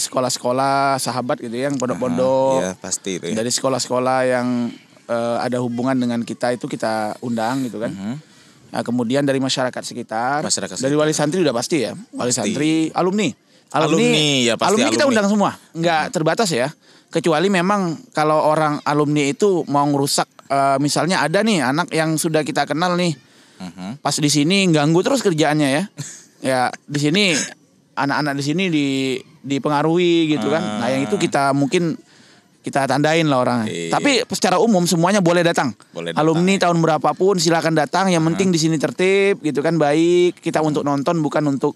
sekolah-sekolah sahabat gitu ya, yang pondok-pondok. Iya pasti itu ya. Dari sekolah-sekolah yang ada hubungan dengan kita itu kita undang gitu kan. Nah, kemudian dari masyarakat sekitar, dari wali santri udah pasti ya, wali santri, alumni ya pasti alumni kita undang semua, nggak terbatas ya. Kecuali memang kalau orang alumni itu mau ngerusak, misalnya ada nih anak yang sudah kita kenal nih, pas di sini ganggu terus kerjaannya ya, ya di sini anak-anak di sini dipengaruhi gitu kan. Nah yang itu kita mungkin kita tandain lah orangnya. Tapi secara umum semuanya boleh datang. Alumni tahun berapapun silakan datang. Yang penting di sini tertib gitu kan, baik. Kita untuk nonton bukan untuk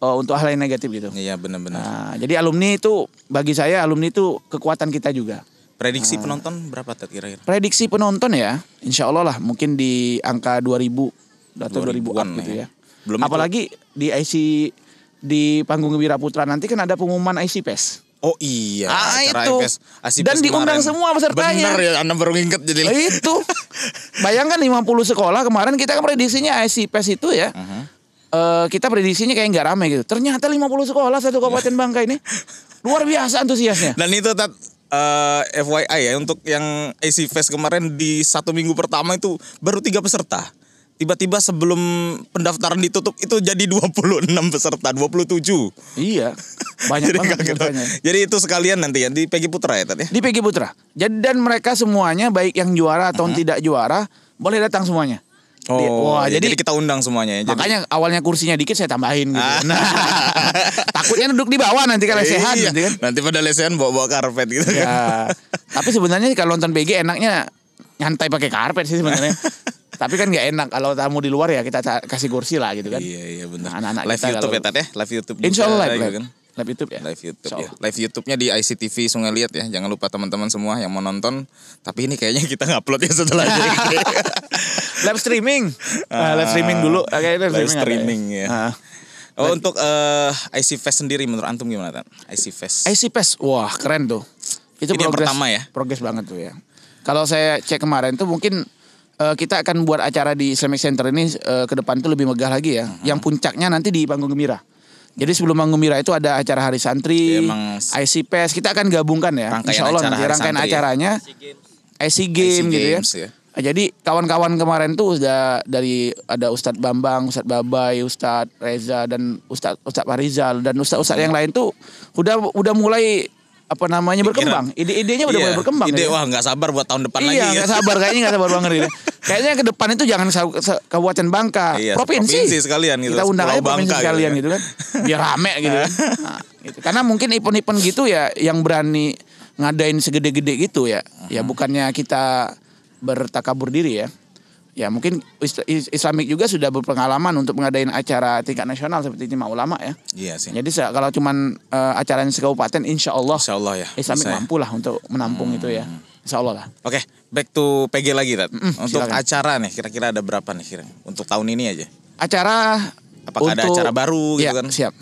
hal yang negatif gitu. Iya benar-benar. Nah, jadi alumni itu bagi saya alumni itu kekuatan kita juga. Prediksi penonton berapa kira-kira? Prediksi penonton ya, insya Allah lah mungkin di angka 2000 atau 2000-an gitu ya. Belum apalagi itu. di panggung Gembira Putra nanti kan ada pengumuman IC PES. Oh iya, acara itu. Dan diundang semua pesertanya. Bener ya, Anda baru inget jadi. Itu. Bayangkan 50 sekolah kemarin kita kan prediksinya IC PES itu ya. Kita prediksinya kayak nggak ramai gitu. Ternyata 50 sekolah satu Kabupaten Bangka ini luar biasa antusiasnya. Dan itu FYI ya, untuk yang IC PES kemarin di 1 minggu pertama itu baru 3 peserta. Tiba-tiba sebelum pendaftaran ditutup itu jadi 26 peserta, 27. Iya. Banyak banget pesertanya. Jadi itu sekalian nanti ya di PG Putra ya Tat ya? Di PG Putra. Jadi dan mereka semuanya baik yang juara atau tidak juara boleh datang semuanya. Oh, ya, jadi kita undang semuanya ya. Makanya awalnya kursinya dikit saya tambahin gitu. Nah, takutnya duduk di bawah nanti kalau lesehan gitu kan. Nanti pada lesehan bawa karpet gitu ya. kan. Tapi sebenarnya kalau nonton PG enaknya nyantai pakai karpet sih sebenarnya. Tapi kan nggak enak kalau tamu di luar ya kita kasih kursi lah gitu kan. Iya benar. Nah, anak-anak live YouTube ya Tat ya, live YouTube. Insya Allah live kan. Live YouTube ya. Live YouTube ya. Live YouTube-nya di ICTV Sungai Liat ya. Jangan lupa teman-teman semua yang mau nonton. Tapi ini kayaknya kita ngupload ya setelah ini. Live streaming. Live streaming dulu. Live streaming ya. Oh, untuk IC Fest sendiri menurut antum gimana Tat? IC Fest. IC Fest, wah keren tuh. Itu ini progress, pertama ya. Progres banget tuh ya. Kalau saya cek kemarin tuh mungkin kita akan buat acara di Islamic Center ini ke depan tuh lebih megah lagi ya. Yang puncaknya nanti di Panggung Gembira. Jadi sebelum Panggung Gembira itu ada acara Hari Santri, IC Fest. Kita akan gabungkan ya. Insya Allah nanti rangkaian acaranya IC Game gitu ya. Jadi kawan-kawan kemarin tuh udah ada Ustadz Bambang, Ustadz Babai, Ustadz Reza dan Ustadz Farizal dan Ustadz yang lain tuh udah mulai berkembang. Ide-idenya udah mulai berkembang. Ide wah nggak sabar buat tahun depan lagi. Iya nggak sabar, kayaknya nggak sabar banget ini. Kayaknya ke depan itu jangan Kabupaten Bangka, provinsi sekalian gitu. Kita undang aja provinsi Bangka sekalian gitu kan, biar rame gitu. Nah, gitu. Karena mungkin event-event gitu ya yang berani ngadain segede-gede gitu ya. Ya bukannya kita bertakabur diri ya. Ya mungkin Islamik juga sudah berpengalaman untuk mengadain acara tingkat nasional seperti Ijtima Ulama ya. Iya sih. Jadi kalau cuman acaranya sekabupaten, insya Allah ya. Islamik mampu lah untuk menampung itu ya. Insya Allah lah. Oke, back to PG lagi Tat. Untuk silakan. acara nih kira-kira ada berapa nih untuk tahun ini aja? Acara apakah ada acara baru gitu kan? Siap.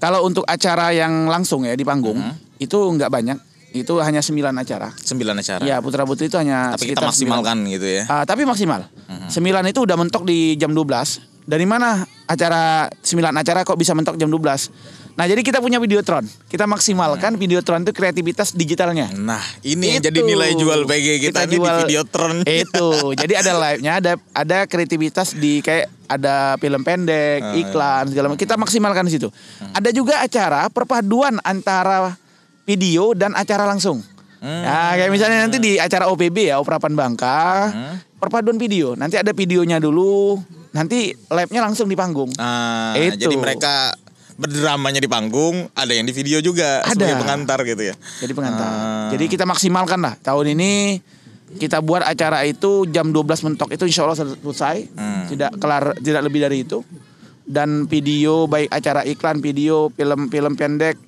Kalau untuk acara yang langsung ya di panggung itu nggak banyak. Itu hanya 9 acara. 9 acara. Ya, Putra Putri itu hanya tapi kita maksimalkan 9. Gitu ya. Tapi maksimal. 9 itu udah mentok di jam 12. Dari mana 9 acara kok bisa mentok jam 12? Nah, jadi kita punya Videotron. Kita maksimalkan Videotron itu kreativitas digitalnya. Nah, ini yang jadi nilai jual PG kita nih, jual, di Videotron. Itu. Jadi ada live-nya, ada kreativitas di kayak ada film pendek, iklan segala macam. Kita maksimalkan di situ. Ada juga acara perpaduan antara video dan acara langsung. Nah, kayak misalnya nanti di acara OPB ya, Operapan Bangka, perpaduan video. Nanti ada videonya dulu, nanti live-nya langsung di panggung. Jadi mereka berdramanya di panggung, ada yang di video juga sebagai pengantar gitu ya. Jadi pengantar. Jadi kita maksimalkan lah. Tahun ini kita buat acara itu jam 12 mentok itu insya Allah selesai. Tidak lebih dari itu. Dan video baik acara iklan, video, film pendek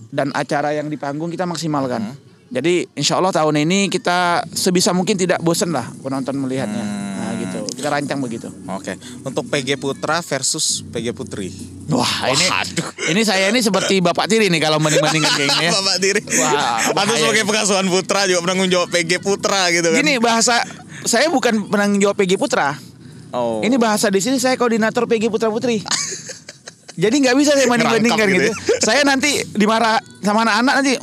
dan acara yang di panggung kita maksimalkan. Jadi insya Allah tahun ini kita sebisa mungkin tidak bosan lah penonton melihatnya. Nah gitu, kita rancang begitu. Oke. Untuk PG Putra versus PG Putri. Wah, ini saya ini seperti Bapak Tiri nih kalau banding-bandingkan kayak gini ya. Bapak Tiri. Wah, Atau sebagai pengasuhan putra juga penanggung jawab PG Putra gitu kan. Gini bahasa saya bukan penanggung jawab PG Putra. Oh. Ini bahasa di sini saya koordinator PG Putra Putri. Jadi nggak bisa saya banding-bandingkan Ngerangkap gitu. Saya nanti dimarah sama anak-anak nanti,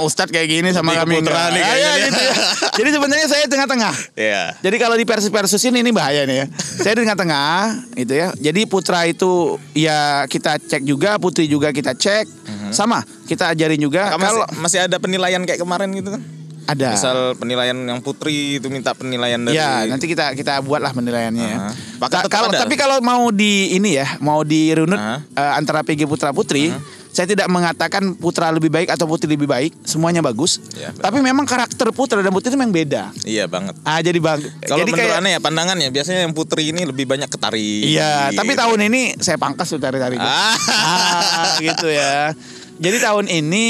Ustadz kayak gini sama Lebih ke kami putra nih Ya, kayaknya nih. gitu ya. Jadi sebenarnya saya tengah-tengah. Iya. Jadi kalau di versus-versusin ini bahaya nih ya. Saya di tengah-tengah gitu ya. Jadi putra itu ya kita cek juga, putri juga kita cek. Sama, kita ajarin juga. Kalau Masih ada penilaian kayak kemarin gitu kan? ada. Misal penilaian yang putri itu minta penilaian dari. Ya, nanti kita buatlah penilaiannya ya. Bahkan tetap ada. Tapi kalau mau di ini ya, mau dirunut antara PG Putra Putri, saya tidak mengatakan putra lebih baik atau putri lebih baik, semuanya bagus. Ya, tapi memang karakter putra dan putri itu memang beda. Iya banget. Jadi Kalau menurut kayak aneh ya pandangannya biasanya yang putri ini lebih banyak ke tari. iya, tapi tahun ini saya pangkas tuh tari-tari. Gitu ya. Jadi tahun ini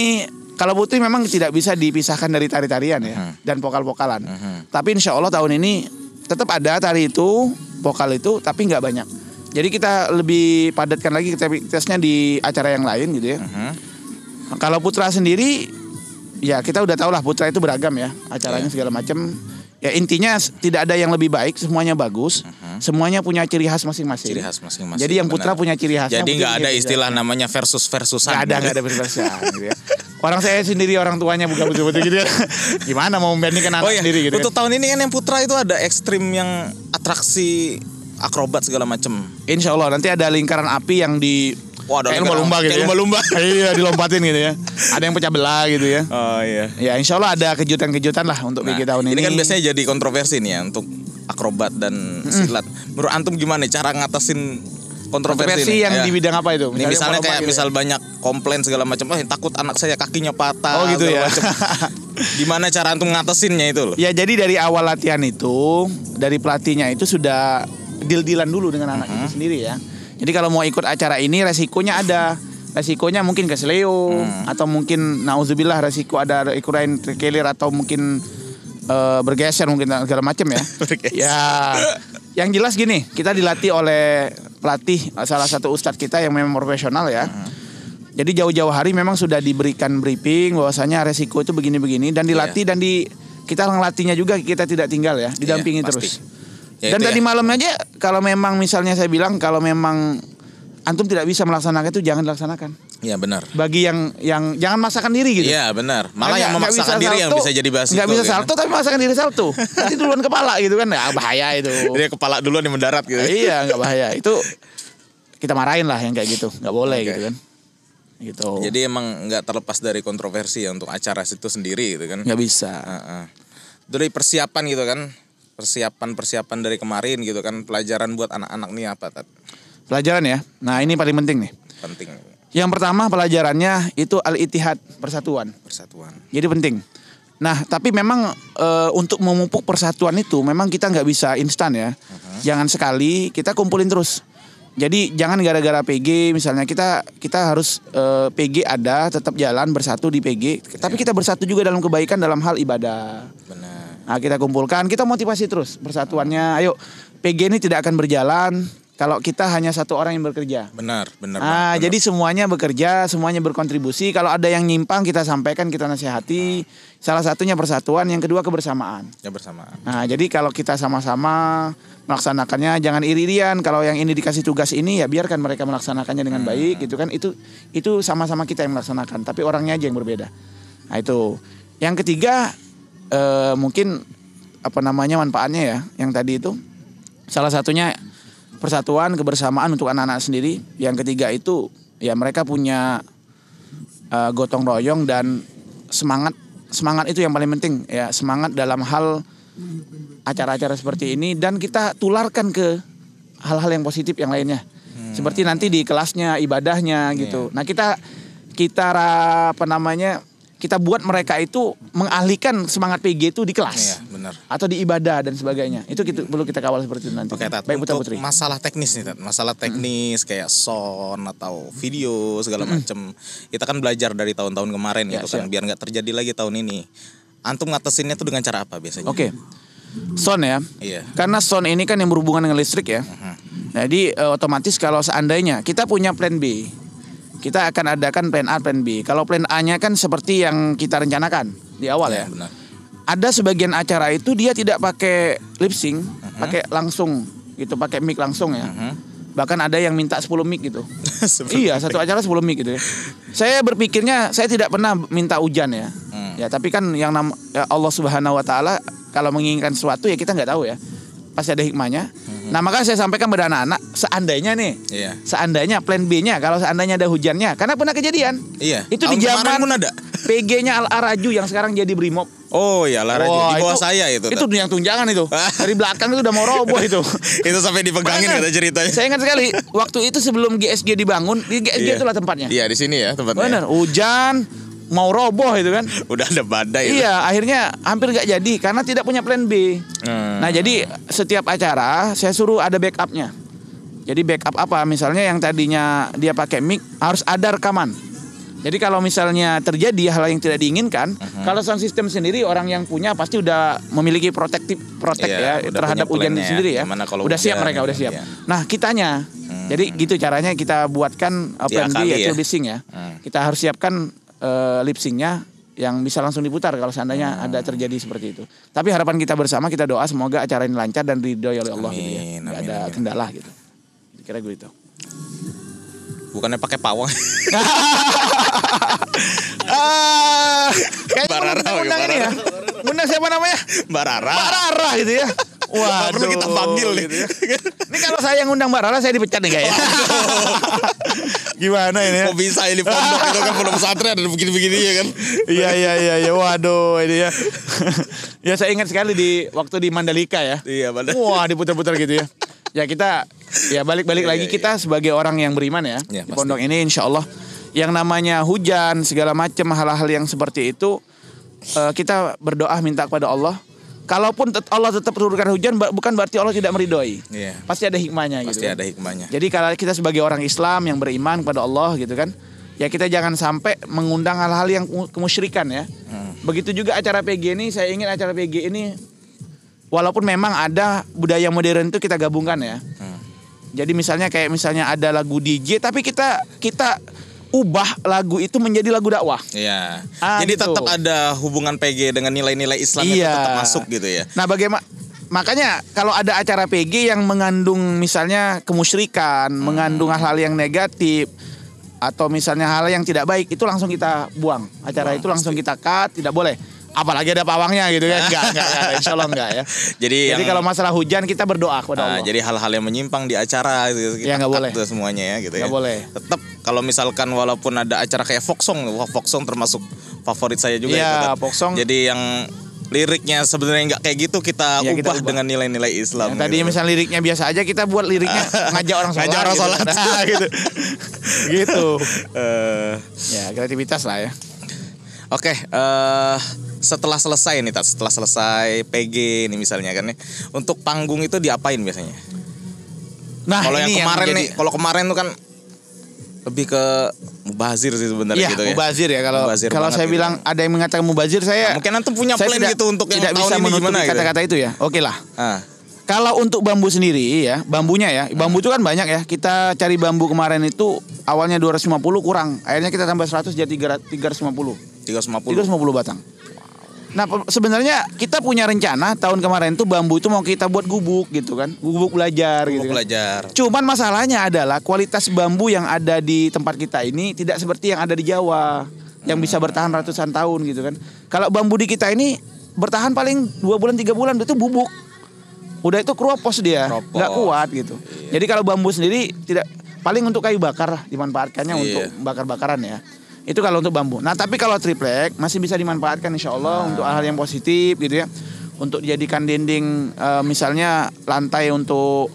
kalau putri memang tidak bisa dipisahkan dari tari-tarian ya dan vokal-vokalan. Tapi insya Allah tahun ini tetap ada tari itu, vokal itu, tapi nggak banyak. Jadi kita lebih padatkan lagi aktivitasnya di acara yang lain gitu ya. Kalau putra sendiri, ya kita udah tahu lah putra itu beragam ya acaranya segala macam. Ya intinya tidak ada yang lebih baik, semuanya bagus, semuanya punya ciri khas masing-masing. Ciri khas masing-masing. Jadi yang putra punya ciri khasnya. Jadi nggak ada istilah namanya versus-versusan. Nggak ada versus-versusan gitu ya. Orang saya sendiri orang tuanya bukan betul-betul gitu ya. Gimana mau membandingkan anak sendiri gitu. Untuk tahun ini kan yang putra itu ada ekstrim yang atraksi akrobat segala macam. Insya Allah nanti ada lingkaran api yang di kayak lumba-lumba gitu. Kayak lumba-lumba. Iya, dilompatin gitu ya. Ada yang pecah belah gitu ya. Oh iya. Ya insya Allah ada kejutan-kejutan lah untuk PG tahun ini. Ini kan biasanya jadi kontroversi nih ya untuk akrobat dan silat. Menurut antum gimana cara ngatasin kontroversi yang di bidang apa itu? Misalnya kayak gitu misal banyak komplain segala macam, takut anak saya kakinya patah. Oh gitu ya. Gimana cara antum ngatasinnya itu loh? Ya jadi dari awal latihan itu, dari pelatihnya itu sudah deal-dealan dulu dengan anak itu sendiri ya. Jadi kalau mau ikut acara ini resikonya ada. Resikonya mungkin kesleo atau mungkin nauzubillah resiko ada ikurain kelir atau mungkin bergeser mungkin segala macam ya. Ya. Yang jelas gini, kita dilatih oleh pelatih salah satu ustadz kita yang memang profesional ya. Jadi jauh-jauh hari memang sudah diberikan briefing bahwasanya resiko itu begini-begini dan dilatih dan kita ngelatihnya juga kita tidak tinggal ya, didampingi terus. Ya, dan tadi malam aja kalau memang misalnya saya bilang kalau memang antum tidak bisa melaksanakan itu jangan dilaksanakan. Iya benar. Bagi yang jangan maksakan diri gitu. Iya benar. Malah yang memaksakan diri salto, yang bisa jadi basis. Nggak bisa salto tapi memaksakan diri salto. Nanti duluan kepala gitu kan, ya bahaya itu. Dia kepala duluan yang mendarat gitu. Iya nggak bahaya itu. Kita marahin lah yang kayak gitu, nggak boleh gitu kan. Gitu. Jadi emang nggak terlepas dari kontroversi ya untuk acara itu sendiri gitu kan. Nggak bisa. Dari persiapan gitu kan. Persiapan dari kemarin gitu kan, pelajaran buat anak-anak nih apa Tat? Pelajaran ya. Nah, ini paling penting nih. Penting. Yang pertama pelajarannya itu al-ittihad, persatuan. Jadi penting. Nah, tapi memang untuk memupuk persatuan itu memang kita nggak bisa instan ya. Jangan sekali kita kumpulin terus. Jadi jangan gara-gara PG misalnya kita harus PG ada tetap jalan bersatu di PG, tapi kita bersatu juga dalam kebaikan dalam hal ibadah. Benar. Nah, kita kumpulkan, kita motivasi terus persatuannya. Ayo, PG ini tidak akan berjalan kalau kita hanya satu orang yang bekerja. Benar. Jadi semuanya bekerja, semuanya berkontribusi. Kalau ada yang nyimpang kita sampaikan, kita nasihati. Salah satunya persatuan, yang kedua kebersamaan. Ya bersamaan. Nah, jadi kalau kita sama-sama melaksanakannya jangan iri-irian. Kalau yang ini dikasih tugas ini ya biarkan mereka melaksanakannya dengan baik gitu kan. Itu sama-sama kita yang melaksanakan, tapi orangnya aja yang berbeda. Nah, itu. Yang ketiga mungkin manfaatnya ya yang tadi itu salah satunya persatuan kebersamaan untuk anak-anak sendiri. Yang ketiga itu ya mereka punya gotong royong dan semangat itu yang paling penting ya, semangat dalam hal acara-acara seperti ini dan kita tularkan ke hal-hal yang positif yang lainnya seperti nanti di kelasnya ibadahnya gitu. Nah kita kita buat mereka itu mengalihkan semangat PG itu di kelas, benar. Atau di ibadah dan sebagainya. Itu perlu kita kawal seperti itu nanti. Oke, Tat. Baik, untuk Putri. masalah teknis nih, Tat. Masalah teknis kayak sound atau video segala macam. Kita kan belajar dari tahun-tahun kemarin gitu kan, biar nggak terjadi lagi tahun ini. Antum ngatasinnya tuh dengan cara apa biasanya? Oke. Sound ya. Iya. Karena sound ini kan yang berhubungan dengan listrik ya. Jadi otomatis kalau seandainya kita punya plan B, kita akan adakan plan A, plan B. Kalau plan A-nya kan seperti yang kita rencanakan di awal ya. Benar. Ada sebagian acara itu dia tidak pakai lip sync, pakai langsung gitu, pakai mic langsung ya. Bahkan ada yang minta 10 mic gitu. Iya, satu acara 10 mic gitu ya. Saya berpikirnya saya tidak pernah minta hujan ya. Ya, tapi kan ya Allah Subhanahu wa taala kalau menginginkan sesuatu ya kita nggak tahu ya. Pasti ada hikmahnya. Nah, maka saya sampaikan pada anak-anak, seandainya nih, seandainya plan B-nya kalau seandainya ada hujannya, karena pernah kejadian. Iya. Itu di zaman pun ada. PG-nya Al-Araju yang sekarang jadi Brimob. Oh iya, Al-Araju di bawah saya itu. Itu yang tunjangan itu. Dari belakang itu udah mau roboh itu. Itu sampai dipegangin kata ceritanya. Saya ingat sekali waktu itu sebelum GSG dibangun, di GSG itulah tempatnya. Iya, di sini ya tempatnya. Benar, hujan mau roboh itu kan. Udah ada badai. Iya, akhirnya hampir nggak jadi karena tidak punya plan B. Nah, jadi setiap acara saya suruh ada backupnya. Jadi backup apa? Misalnya yang tadinya dia pakai mic harus ada rekaman. Jadi kalau misalnya terjadi hal yang tidak diinginkan, kalau sound system sendiri orang yang punya pasti udah memiliki protect ya terhadap hujan sendiri ya. Udah siap mereka, udah siap. Nah, kitanya. Jadi gitu caranya kita buatkan plan B yaitu lip sync ya. Kita harus siapkan lip sync-nya yang bisa langsung diputar kalau seandainya ada terjadi seperti itu. Tapi harapan kita bersama, kita doa semoga acara ini lancar dan ridhoi oleh Allah gitu ya. Nggak ada kendala gitu. Kira begitu. Bukannya pakai pawang. Kayaknya undang ini ya. Undang siapa namanya? Mbak Rara. Mbak Rara gitu ya. Wah, perlu kita panggil gitu ya. Ini kalau saya yang undang Mbak Rara saya dipecat nih kayaknya. Gimana ini ya? Kok bisa ini pondok itu kan pondok pesantren ada begini-begini ya kan? Iya. Waduh ini ya. Ya saya ingat sekali di waktu di Mandalika ya. Iya, wah, diputar-putar gitu ya. Ya kita ya balik lagi kita sebagai orang yang beriman ya. Di pondok ini insya Allah yang namanya hujan segala macam hal-hal yang seperti itu kita berdoa minta kepada Allah. Kalaupun Allah tetap turunkan hujan bukan berarti Allah tidak meridhoi. Pasti ada hikmahnya gitu. Pasti ada hikmahnya. Jadi kalau kita sebagai orang Islam yang beriman kepada Allah gitu kan, ya kita jangan sampai mengundang hal-hal yang kemusyrikan ya. Begitu juga acara PG ini, saya ingin acara PG ini walaupun memang ada budaya modern itu kita gabungkan ya. Jadi misalnya ada lagu DJ tapi kita ubah lagu itu menjadi lagu dakwah. Iya. Jadi gitu. tetap ada hubungan PG dengan nilai-nilai Islam itu tetap masuk gitu ya. Nah, makanya kalau ada acara PG yang mengandung misalnya kemusyrikan, mengandung hal-hal yang negatif atau misalnya hal yang tidak baik, itu langsung kita buang. Acara itu langsung kita cut, tidak boleh. Apalagi ada pawangnya gitu kan. Enggak, insya Allah enggak ya. Jadi kalau masalah hujan kita berdoa kepada Allah. Jadi hal-hal yang menyimpang di acara gitu, kita nggak boleh semuanya ya gitu ya. Nggak boleh. Tetap kalau misalkan walaupun ada acara kayak folk song termasuk favorit saya juga ya, folk song. Jadi yang liriknya sebenarnya nggak kayak gitu kita ubah dengan nilai-nilai Islam. Yang tadinya misalnya liriknya biasa aja kita buat liriknya ngajak orang sholat. Gitu. Gitu. Ya kreativitas lah ya. Oke, setelah selesai PG ini misalnya kan nih, untuk panggung itu diapain biasanya? Nah, kalau yang kemarin nih, kalau kemarin tuh kan lebih ke mubazir sih sebenarnya gitu ya. Mubazir ya kalau saya gitu bilang ada yang mengatakan mubazir saya mungkin antum punya plan gitu untuk yang tidak bisa menutupi kata-kata itu ya. Oke lah. Kalau untuk bambu sendiri ya, bambunya ya, bambu itu kan banyak ya. Kita cari bambu kemarin itu awalnya 250 kurang, akhirnya kita tambah 100 jadi 350 batang. Nah sebenarnya kita punya rencana tahun kemarin tuh bambu itu mau kita buat gubuk gitu kan, gubuk belajar gitu kan. Cuman masalahnya adalah kualitas bambu yang ada di tempat kita ini tidak seperti yang ada di Jawa yang bisa bertahan ratusan tahun gitu kan. Kalau bambu di kita ini bertahan paling 2 bulan 3 bulan itu bubuk. Udah itu keropos dia, nggak kuat gitu. Jadi kalau bambu sendiri tidak, paling untuk kayu bakar lah dimanfaatkannya untuk bakar-bakaran ya. Itu kalau untuk bambu. Nah tapi kalau triplek masih bisa dimanfaatkan insya Allah untuk hal yang positif gitu ya. Untuk dijadikan dinding misalnya lantai untuk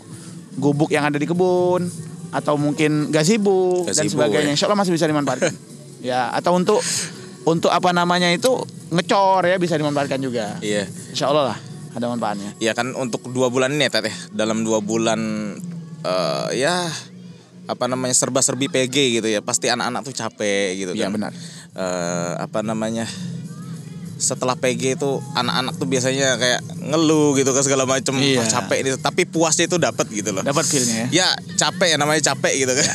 gubuk yang ada di kebun atau mungkin gazebo dan sebagainya. Insya Allah masih bisa dimanfaatkan. Ya atau untuk apa namanya itu ngecor ya bisa dimanfaatkan juga. Iya. Insya Allah lah ada manfaatnya. Iya kan untuk 2 bulan ini ya Teh. Dalam 2 bulan serba-serbi PG gitu ya. Pasti anak-anak tuh capek gitu kan. Iya benar. setelah PG itu anak-anak tuh biasanya kayak ngeluh gitu kan segala macam, Iya. capek nih, tapi puasnya itu dapat gitu loh. Dapat feel-nya ya. Ya capek ya, namanya capek gitu kan.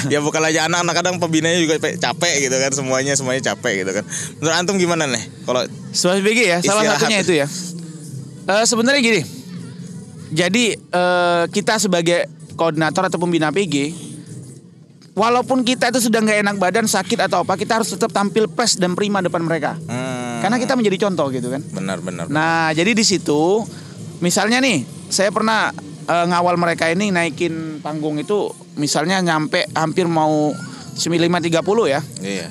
Ya bukan aja anak-anak, kadang pembinanya juga capek gitu kan, semuanya capek gitu kan. Menurut antum gimana nih kalau Soal PG ya, salah istirahat? satunya itu ya. Sebenarnya gini. Jadi kita sebagai koordinator atau pembina PG, walaupun kita itu sudah nggak enak badan, sakit atau apa, kita harus tetap tampil fresh dan prima depan mereka. Karena kita menjadi contoh gitu kan. benar. Nah, jadi di situ misalnya nih, saya pernah ngawal mereka ini naikin panggung itu misalnya nyampe hampir mau 5.30 ya. Iya.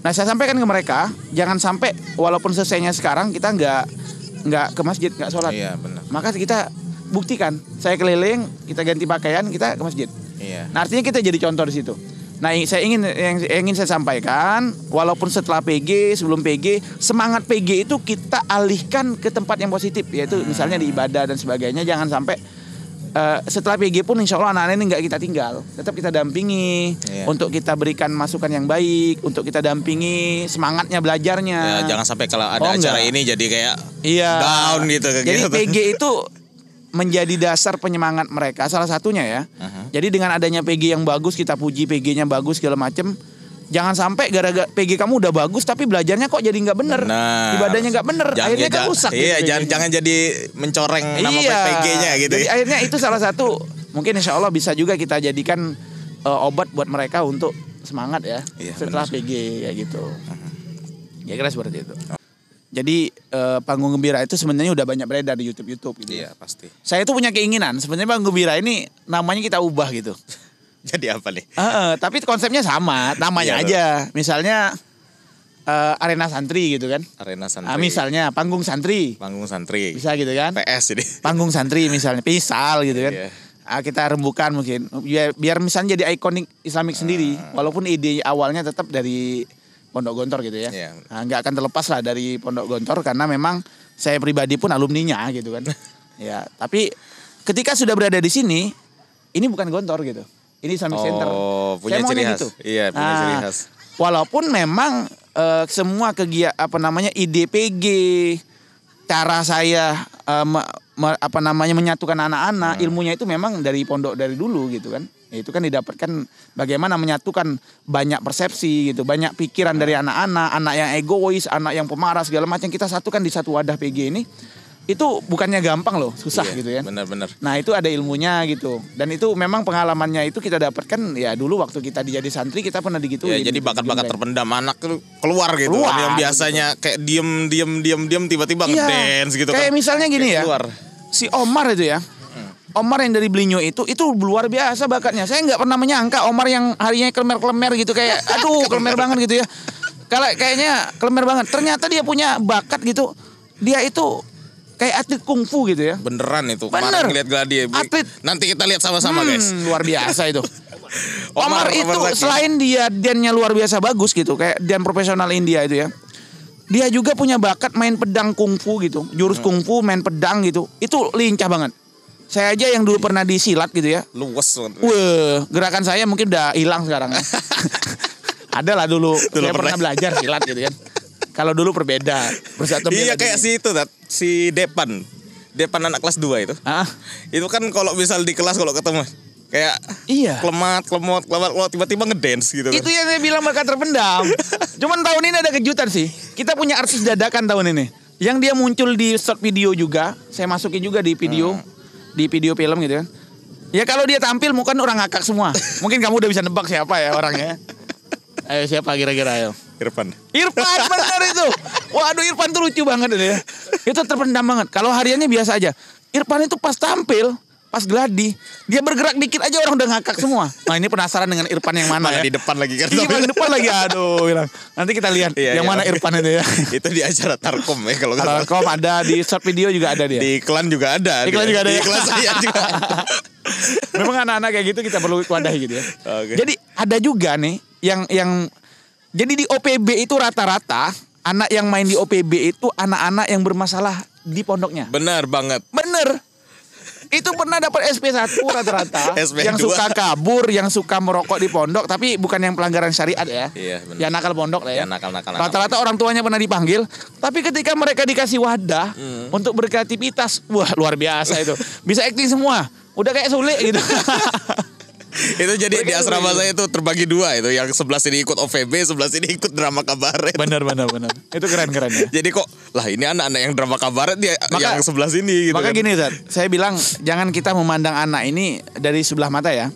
Nah, saya sampaikan ke mereka, jangan sampai walaupun selesainya sekarang kita nggak ke masjid, nggak sholat. Iya, benar. Maka kita buktikan, saya keliling, kita ganti pakaian, kita ke masjid. Iya. Nah, artinya kita jadi contoh di situ. Nah, yang ingin saya sampaikan, walaupun setelah PG, sebelum PG, semangat PG itu kita alihkan ke tempat yang positif, yaitu misalnya di ibadah dan sebagainya. Jangan sampai setelah PG pun insya Allah anak-anak ini nggak kita tinggal, tetap kita dampingi, Iya. untuk kita berikan masukan yang baik, untuk kita dampingi semangatnya belajarnya. Ya, jangan sampai kalau ada Oh, acara enggak. ini jadi kayak Iya. down gitu kayak Jadi gitu. PG itu menjadi dasar penyemangat mereka, salah satunya ya. Jadi dengan adanya PG yang bagus, kita puji PG-nya bagus segala macem. Jangan sampai gara-gara PG kamu udah bagus tapi belajarnya kok jadi nggak bener, Benar. ibadahnya nggak bener, akhirnya kan rusak. Iya, gitu jangan PG-nya. jangan jadi mencoreng nama Iya. PG-nya gitu. Jadi Ya. akhirnya itu salah satu mungkin insya Allah bisa juga kita jadikan obat buat mereka untuk semangat ya, Iya, setelah benar. PG ya gitu. Ya kira seperti itu. Jadi panggung gembira itu sebenarnya udah banyak beredar di YouTube gitu. Iya, pasti. Saya tuh punya keinginan sebenarnya panggung gembira ini namanya kita ubah gitu. Jadi apa nih? Tapi konsepnya sama, namanya Iya, aja. Misalnya arena santri gitu kan. Arena santri. Misalnya panggung santri. Panggung santri. Bisa gitu kan. PS ini. Panggung santri misalnya, misal gitu kan. Iya. Kita rembukan mungkin biar misalnya jadi ikonik Islamik sendiri, walaupun ide awalnya tetap dari Pondok Gontor gitu ya. Iya. Nggak akan terlepas lah dari Pondok Gontor karena memang saya pribadi pun alumninya gitu kan. Ya, tapi ketika sudah berada di sini, ini bukan Gontor gitu. Ini Islamic Center. Oh, punya Saya maunya ciri khas. gitu. Iya, punya ciri khas. Walaupun memang semua ide PG, cara saya menyatukan anak-anak, ilmunya itu memang dari pondok dari dulu gitu kan. Itu kan didapatkan bagaimana menyatukan banyak persepsi gitu, banyak pikiran dari anak-anak, anak yang egois, anak yang pemarah segala macam kita satukan di satu wadah PG ini. Itu bukannya gampang loh, susah Iya, gitu ya. Benar-benar. Nah, itu ada ilmunya gitu. Dan itu memang pengalamannya itu kita dapatkan ya dulu waktu kita jadi santri kita pernah digituin. Ya, jadi gitu, bakat-bakat digembleng. terpendam anak tuh keluar gitu. Keluar, Yang biasanya kayak diem tiba-tiba ngedance gitu Kayak kan. misalnya gini ya. Keluar. Si Omar itu ya. Omar yang dari Belinyo itu luar biasa bakatnya. Saya nggak pernah menyangka Omar yang harinya klemer-klemer gitu kayak aduh klemer banget gitu ya. Kayaknya klemer banget. Ternyata dia punya bakat gitu. Dia itu kayak atlet kungfu gitu ya. Beneran itu. Bener. Kemarin ngeliat gladi. Atlet. Nanti kita lihat sama-sama guys. Luar biasa itu. Omar Omar itu lagi. selain dia dannya luar biasa bagus gitu, kayak dan profesional India itu ya. Dia juga punya bakat main pedang kungfu gitu, jurus kungfu main pedang gitu. Itu lincah banget. Saya aja yang dulu pernah disilat gitu ya. Luwes banget. Wah, gerakan saya mungkin udah hilang sekarang ya. Ada lah dulu saya pernah belajar silat gitu kan. Kalau dulu berbeda. Bersatu Iya bela kayak diri. si itu si Depan. Depan anak kelas 2 itu. Ah, Itu kan kalau misal di kelas kalau ketemu kayak iya. klemot tiba-tiba ngedance gitu kan. Itu yang saya bilang bakat terpendam. Cuman tahun ini ada kejutan sih. Kita punya artis dadakan tahun ini. Yang dia muncul di short video juga. Saya masukin juga di video. Di video film gitu kan. Ya kalau dia tampil mungkin orang ngakak semua. Mungkin kamu udah bisa nebak siapa ya orangnya. Ayo siapa kira-kira ayo. Irfan. Irfan benar itu. Waduh Irfan tuh lucu banget itu ya. Itu terpendam banget. Kalau hariannya biasa aja. Irfan itu pas tampil, pas gladi, dia bergerak dikit aja orang udah ngakak semua. Nah ini penasaran dengan Irfan yang mana Mana ya. di depan lagi kan. Iya paling depan lagi. Aduh bilang. Nanti kita lihat Iya, yang iya, mana oke. Irfan itu ya. Itu di acara Tarkom ya kalau nggak salah. Kalau ada di short video juga ada dia. Di iklan juga ada. Iklan dia. juga ada Di ya? iklan saya juga. Memang anak-anak kayak gitu kita perlu wadahi gitu ya. Oke. Jadi ada juga nih yang jadi di OPB itu rata-rata anak yang main di OPB itu anak-anak yang bermasalah di pondoknya. Benar banget. Bener. Itu pernah dapat SP1 rata-rata. SP2. Yang suka kabur, yang suka merokok di pondok, tapi bukan yang pelanggaran syariat ya. Iya, benar. Ya nakal pondok lah ya. Ya, nakal. Rata-rata orang tuanya pernah dipanggil, tapi ketika mereka dikasih wadah untuk berkreativitas, wah luar biasa itu. Bisa acting semua. Udah kayak Sule gitu. Itu jadi di asrama saya itu terbagi dua itu, yang sebelah sini ikut OVB, sebelah sini ikut drama kabaret. Benar. Itu keren ya. Jadi kok lah ini anak-anak yang drama kabaret dia yang sebelah sini gitu. Maka kan. gini Zat, saya bilang jangan kita memandang anak ini dari sebelah mata ya.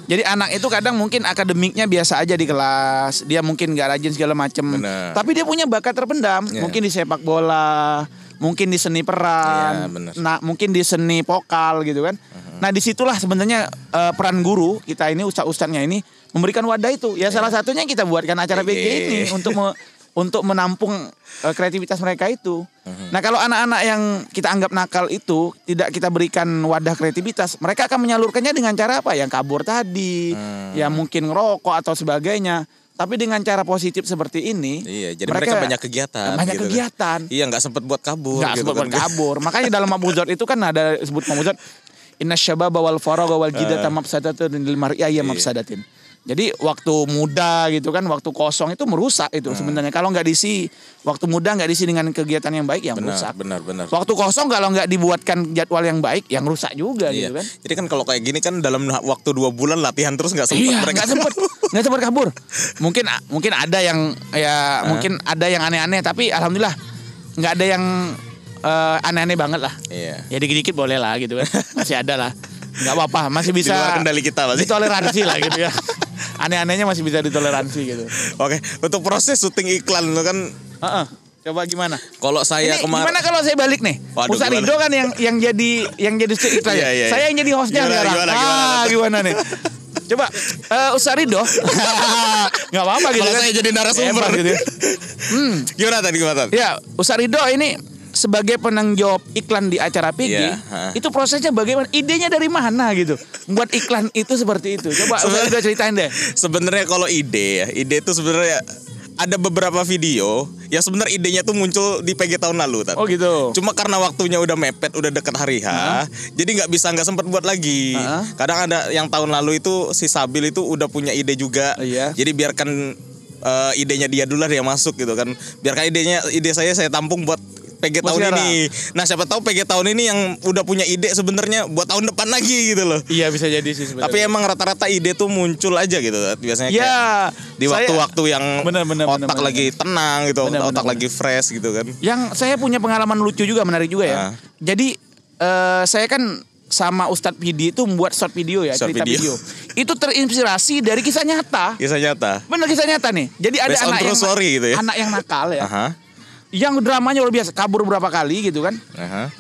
Jadi anak itu kadang mungkin akademiknya biasa aja di kelas, dia mungkin gak rajin segala macem. Tapi dia punya bakat terpendam, mungkin di sepak bola, mungkin di seni peran, mungkin di seni vokal gitu kan. Nah disitulah sebenarnya peran guru kita ini, ustadz-ustadznya ini memberikan wadah itu. Ya salah satunya kita buatkan acara PG ini untuk menampung kreativitas mereka itu. Nah kalau anak-anak yang kita anggap nakal itu tidak kita berikan wadah kreativitas, mereka akan menyalurkannya dengan cara apa? Yang kabur tadi, ya mungkin ngerokok atau sebagainya. Tapi dengan cara positif seperti ini, jadi mereka banyak kegiatan. Kegiatan. Iya, nggak sempat buat kabur. Nggak sempat buat kabur. Makanya dalam Mabuzot itu kan ada sebut Mabuzot, Inna syababa wal faragha wal jidata mafsadatun lil mar'i ayya mafsadatin. Jadi waktu muda gitu kan, waktu kosong itu merusak itu sebenarnya. Kalau nggak diisi, waktu muda nggak diisi dengan kegiatan yang baik, yang merusak. Benar. Waktu kosong kalau nggak dibuatkan jadwal yang baik, yang rusak juga gitu kan. Jadi kan kalau kayak gini kan dalam waktu 2 bulan latihan terus nggak sempat mereka. Nggak sempat kabur. Mungkin ada yang mungkin ada yang aneh-aneh, tapi alhamdulillah nggak ada yang aneh-aneh banget lah. Iya. Ya dikit-dikit boleh lah gitu kan. Masih ada lah. Nggak apa-apa, masih bisa. Di luar kendali kita masih. Ditoleransi lah gitu ya. Aneh-anehnya masih bisa ditoleransi gitu. Oke, untuk proses syuting iklan lo kan. Coba gimana? Kalau saya kemarin. Gimana kalau saya balik nih? Ustaz Ridho kan yang jadi iklan ya. Iya. Saya yang jadi hostnya sekarang. Gimana nih? Coba Ustaz Ridho. Nggak apa-apa gitu. Kalau saya jadi narasumber gitu ya. Gimana tadi? Ya, Ustaz Ridho ini sebagai penanggung jawab iklan di acara PG, itu prosesnya bagaimana? Idenya dari mana gitu? Buat iklan itu seperti itu. Coba udah ceritain deh. Sebenarnya kalau ide itu sebenarnya ada beberapa video yang sebenarnya idenya tuh muncul di PG tahun lalu. Oh gitu. Cuma karena waktunya udah mepet, udah dekat hari H, jadi nggak sempat buat lagi. Kadang ada yang tahun lalu itu si Sabil itu udah punya ide juga. Jadi biarkan idenya dia dulu lah yang masuk gitu kan. Biarkan ide saya tampung buat PG tahun ini. Nah siapa tahu PG tahun ini yang udah punya ide sebenarnya buat tahun depan lagi gitu loh. Iya bisa jadi sih sebenarnya. Tapi emang rata-rata ide tuh muncul aja gitu. Biasanya kayak di waktu-waktu yang otak lagi tenang gitu, otak lagi fresh gitu kan. Yang saya punya pengalaman lucu juga, menarik juga ya. Jadi saya kan sama Ustadz Pidi itu membuat short video ya, cerita video. Itu terinspirasi dari kisah nyata. Kisah nyata. Bener kisah nyata nih. Jadi ada anak yang nakal ya. Yang dramanya luar biasa, kabur berapa kali gitu kan.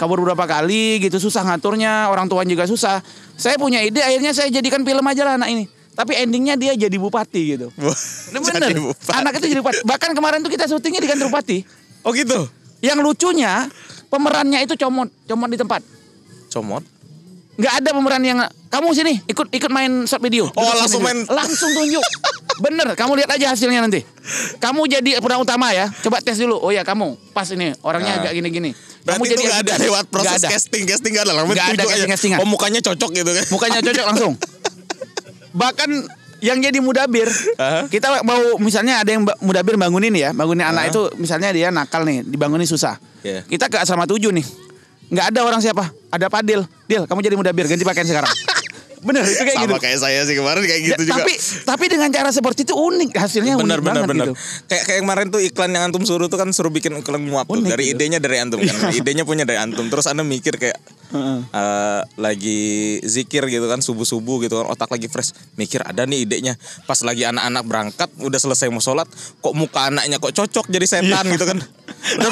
Kabur berapa kali gitu, susah ngaturnya, orang tuanya juga susah. Saya punya ide, akhirnya saya jadikan film aja lah anak ini. Tapi endingnya dia jadi bupati gitu. Bener, anak itu jadi bupati. Bahkan kemarin tuh kita syutingnya di kantor bupati. Oh gitu? Yang lucunya, pemerannya itu comot di tempat. Comot? Nggak ada pemeran yang kamu sini ikut main short video. Langsung tunjuk. Bener, kamu lihat aja hasilnya nanti. Kamu jadi pemeran utama ya. Coba tes dulu. Oh ya kamu pas ini orangnya agak gini-gini. Kamu jadi nggak ada lewat proses casting nggak ada. Nggak ada casting. Oh mukanya cocok gitu kan? Mukanya cocok langsung. Bahkan yang jadi mudabir, kita mau misalnya ada yang mudabir bangunin anak itu, misalnya dia nakal nih, dibangunin susah. Kita ke asrama 7 nih. Nggak ada orang siapa, ada Padil. Dil, kamu jadi mudabir, ganti pakaian sekarang. Bener, itu kayak gitu. Sama kayak saya sih kemarin kayak gitu juga. Tapi dengan cara seperti itu unik, hasilnya unik banget gitu. Kayak kemarin tuh iklan yang antum suruh tuh kan suruh bikin iklan muap tuh. Dari gitu. Idenya dari antum kan. Idenya punya dari antum. Terus Anda mikir kayak lagi zikir gitu kan, subuh-subuh gitu kan, otak lagi fresh. Mikir ada nih idenya. Pas lagi anak-anak berangkat, udah selesai mau sholat, kok muka anaknya kok cocok jadi setan gitu kan. Udah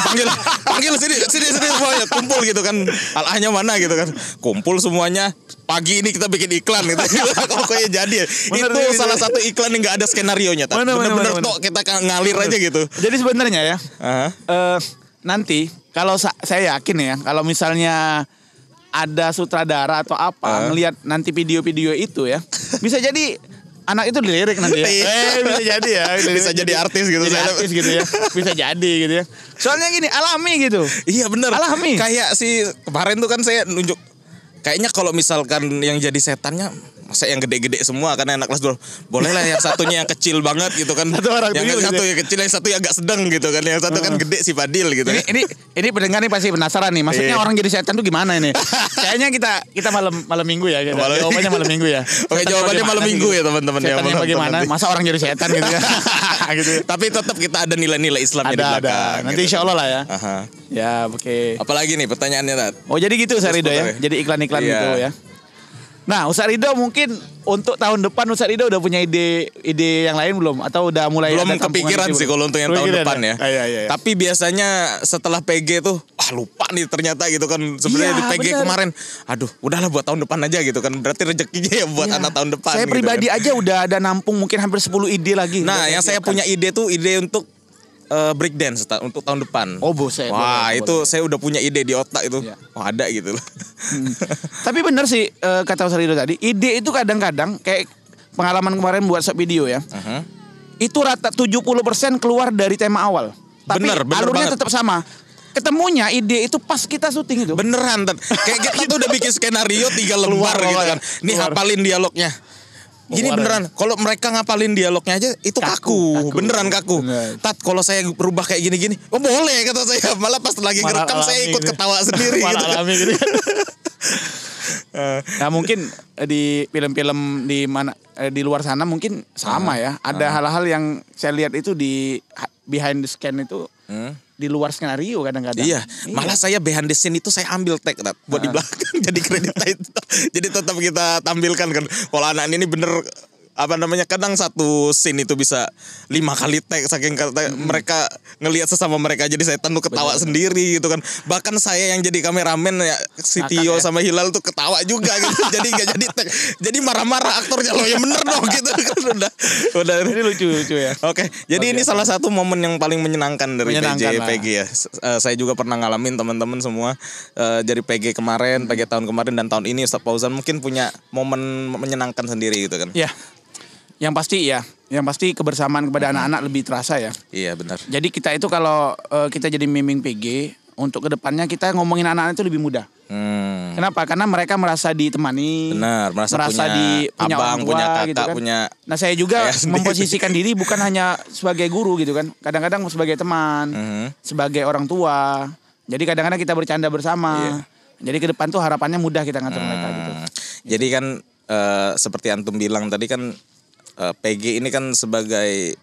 panggil sini semuanya, kumpul gitu kan. Alahnya mana gitu kan. Kumpul semuanya. Pagi ini kita bikin iklan gitu. Pokoknya jadi. Itu salah satu iklan yang gak ada skenarionya. Bener-bener tok kita ngalir aja gitu. Jadi sebenarnya ya, nanti kalau saya yakin ya, kalau misalnya ada sutradara atau apa ngelihat nanti video-video itu ya, bisa jadi anak itu dilirik nanti ya. Bisa jadi ya. Bisa jadi artis gitu. Artis gitu ya. Bisa jadi gitu ya. Soalnya gini, alami gitu. Iya benar. Alami. Kayak si kemarin tuh kan saya nunjuk kayaknya kalau misalkan yang jadi setannya masa yang gede-gede semua karena anak kelas 2. Boleh lah yang satunya yang kecil banget gitu kan. Yang satu yang kecil, yang satu yang agak sedang gitu kan. Yang satu kan gede si Fadil gitu. Ini pendengar nih pasti penasaran nih. Maksudnya orang jadi setan tuh gimana ini? Kayaknya kita malam Minggu ya. Jawabannya malam Minggu ya. Oke, jawabannya malam Minggu ya teman-teman. Setannya bagaimana? Masa orang jadi setan gitu ya? Gitu. Tapi tetap kita ada nilai-nilai Islam di belakang. Ada. Nanti insya Allah lah ya. Ya oke. Apalagi nih pertanyaannya Tat? Oh jadi gitu Ustaz Ridho ya. Jadi iklan-iklan gitu ya. Nah, Ustaz Ridho mungkin untuk tahun depan Ustaz Ridho udah punya ide yang lain belum? Atau udah mulai belum kepikiran sih kalau untuk yang tahun depan ya. Iya. Tapi biasanya setelah PG tuh, lupa nih ternyata gitu kan. Sebenarnya di PG kemarin, aduh udahlah buat tahun depan aja gitu kan. Berarti rezekinya ya buat anak tahun depan. Saya gitu pribadi kan. aja udah ada nampung mungkin hampir 10 ide lagi. Nah, yang saya punya ide tuh ide untuk breakdance untuk tahun depan. Oh, buset. Wah, itu saya udah punya ide di otak itu. Iya. Wah, ada gitu loh. Tapi bener sih kata Ustaz Ridho tadi, ide itu kadang-kadang kayak pengalaman kemarin buat short video ya. Itu rata 70% keluar dari tema awal. Tapi bener alurnya tetap sama. Ketemunya ide itu pas kita syuting itu. Beneran, kayak kita tuh udah bikin skenario 3 lembar gitu kan. Nih hafalin dialognya. Gini beneran, kalau mereka ngapalin dialognya aja itu kaku. Beneran kaku. Bener. Tat, kalau saya berubah kayak gini-gini, oh boleh kata saya. Malah pas lagi ngerekam saya ikut gitu. ketawa sendiri gitu. Gitu. Nah mungkin di film-film di luar sana mungkin sama ya. Ada hal-hal yang saya lihat itu di behind the scan itu di luar skenario kadang-kadang. Iya, malah saya behind the scene itu saya ambil tag buat di belakang jadi kredit itu. Jadi tetap kita tampilkan kan. Kalau anak ini bener kadang satu scene itu bisa 5 kali tag saking mereka ngelihat sesama mereka, jadi saya tuh ketawa sendiri gitu kan. Bahkan saya yang jadi kameramen ya, si Tio sama Hilal tuh ketawa juga gitu. Jadi gak jadi tag. Jadi marah-marah aktornya, loh ya bener dong gitu kan. Udah. Ini lucu ya. Oke, jadi ini salah satu momen yang paling menyenangkan dari PG ya. Saya juga pernah ngalamin teman-teman semua dari PG kemarin, PG tahun kemarin dan tahun ini Ustaz Fauzan mungkin punya momen menyenangkan sendiri gitu kan. Iya. Yang pasti kebersamaan kepada anak-anak lebih terasa ya. Iya benar. Jadi kita itu kalau kita jadi miming PG, untuk kedepannya kita ngomongin anak-anak itu lebih mudah. Kenapa? Karena mereka merasa ditemani. Benar, merasa punya punya abang, orang tua, punya kakak, gitu kan. punya. Nah saya juga memposisikan diri bukan hanya sebagai guru gitu kan. Kadang-kadang sebagai teman, sebagai orang tua. Jadi kadang-kadang kita bercanda bersama. Jadi ke depan tuh harapannya mudah kita ngatur mereka gitu. Jadi kan seperti antum bilang tadi kan, PG ini kan sebagai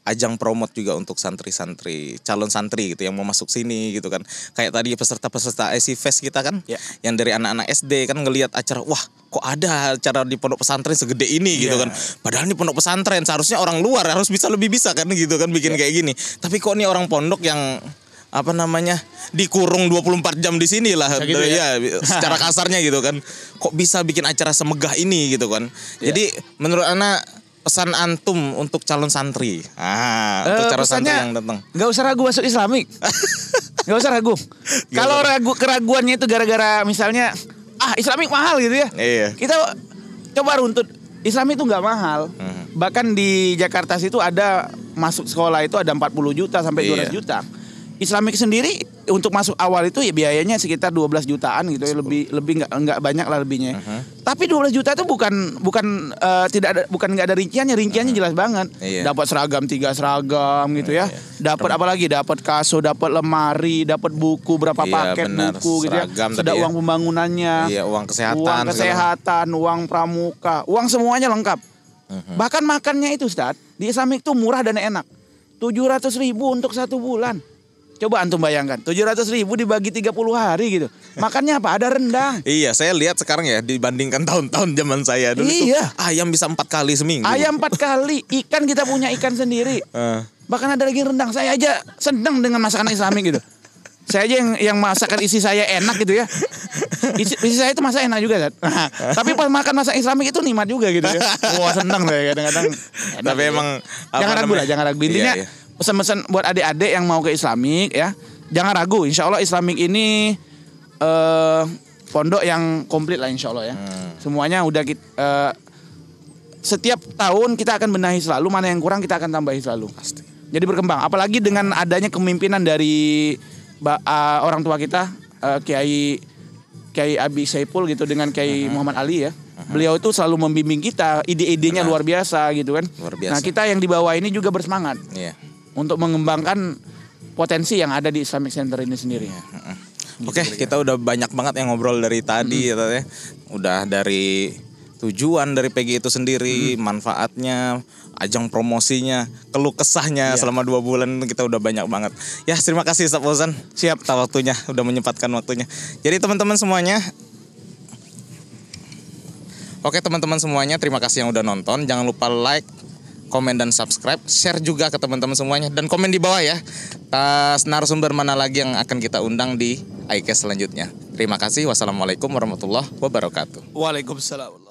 ajang promote juga untuk santri-santri, calon santri gitu yang mau masuk sini gitu kan. Kayak tadi peserta-peserta IC Fest kita kan, yang dari anak-anak SD kan ngelihat acara, wah kok ada acara di pondok pesantren segede ini gitu kan. Padahal ini pondok pesantren, seharusnya orang luar harus lebih bisa kan gitu kan bikin kayak gini. Tapi kok ini orang pondok yang dikurung 24 jam di sini lah gitu ya, secara kasarnya gitu kan. Kok bisa bikin acara semegah ini gitu kan. Jadi menurut anak pesan antum untuk calon santri. Untuk calon santri yang datang. Gak usah ragu masuk Islamik. Gak usah ragu. Kalau keraguannya itu gara-gara misalnya Islamik mahal gitu ya. Iya. Kita coba runtut. Islamik itu gak mahal. Bahkan di Jakarta situ ada masuk sekolah itu ada 40 juta sampai 200 juta. Islamik sendiri untuk masuk awal itu ya biayanya sekitar 12 jutaan gitu ya, lebih enggak banyak lah lebihnya. Tapi 12 juta itu bukan enggak ada rinciannya jelas banget. Dapat seragam 3 seragam gitu ya. Dapat apa lagi? Dapat kasur, dapat lemari, dapat buku berapa paket buku gitu ya. Ada uang pembangunannya. Uang kesehatan, uang pramuka, uang semuanya lengkap. Bahkan makannya itu Ustaz, di Islamik itu murah dan enak. 700.000 untuk 1 bulan. Coba antum bayangkan, 700.000 dibagi 30 hari gitu. Makannya apa? Ada rendang. Iya, saya lihat sekarang ya dibandingkan tahun-tahun zaman saya dulu tuh, ayam bisa 4 kali seminggu. Ayam 4 kali, ikan kita punya ikan sendiri. Bahkan ada lagi rendang. Saya aja senang dengan masakan Islamik gitu. Saya aja yang masakan isi saya enak gitu ya. Isi saya itu masak enak juga kan. Tapi pas makan masak Islamik itu nikmat juga gitu ya. Wah senang deh kadang-kadang. Tapi emang jangan ragu. Intinya pesan-pesan buat adik-adik yang mau ke Islamik ya, jangan ragu. Insya Allah Islamik ini pondok yang komplit lah insya Allah ya. Semuanya udah setiap tahun kita akan benahi selalu, mana yang kurang kita akan tambahi selalu. Pasti. Jadi berkembang. Apalagi dengan adanya kepemimpinan dari orang tua kita, Kiai Kiai Abi Saipul gitu dengan Kiai Muhammad Ali ya. Beliau itu selalu membimbing kita, ide-idenya luar biasa gitu kan. Luar biasa. Nah, kita yang di bawah ini juga bersemangat Iya. untuk mengembangkan potensi yang ada di Islamic Center ini sendiri. Oke, kita udah banyak banget yang ngobrol dari tadi ya. Udah dari tujuan dari PG itu sendiri, manfaatnya, ajang promosinya, keluh kesahnya selama 2 bulan kita udah banyak banget. Ya, terima kasih Ustaz Fauzan. Siap waktunya, udah menyempatkan waktunya. Jadi teman-teman semuanya, oke teman-teman semuanya, terima kasih yang udah nonton. Jangan lupa like, komen dan subscribe, share juga ke teman-teman semuanya, dan komen di bawah ya narasumber mana lagi yang akan kita undang di iCast selanjutnya. Terima kasih. Wassalamualaikum warahmatullahi wabarakatuh. Waalaikumsalam.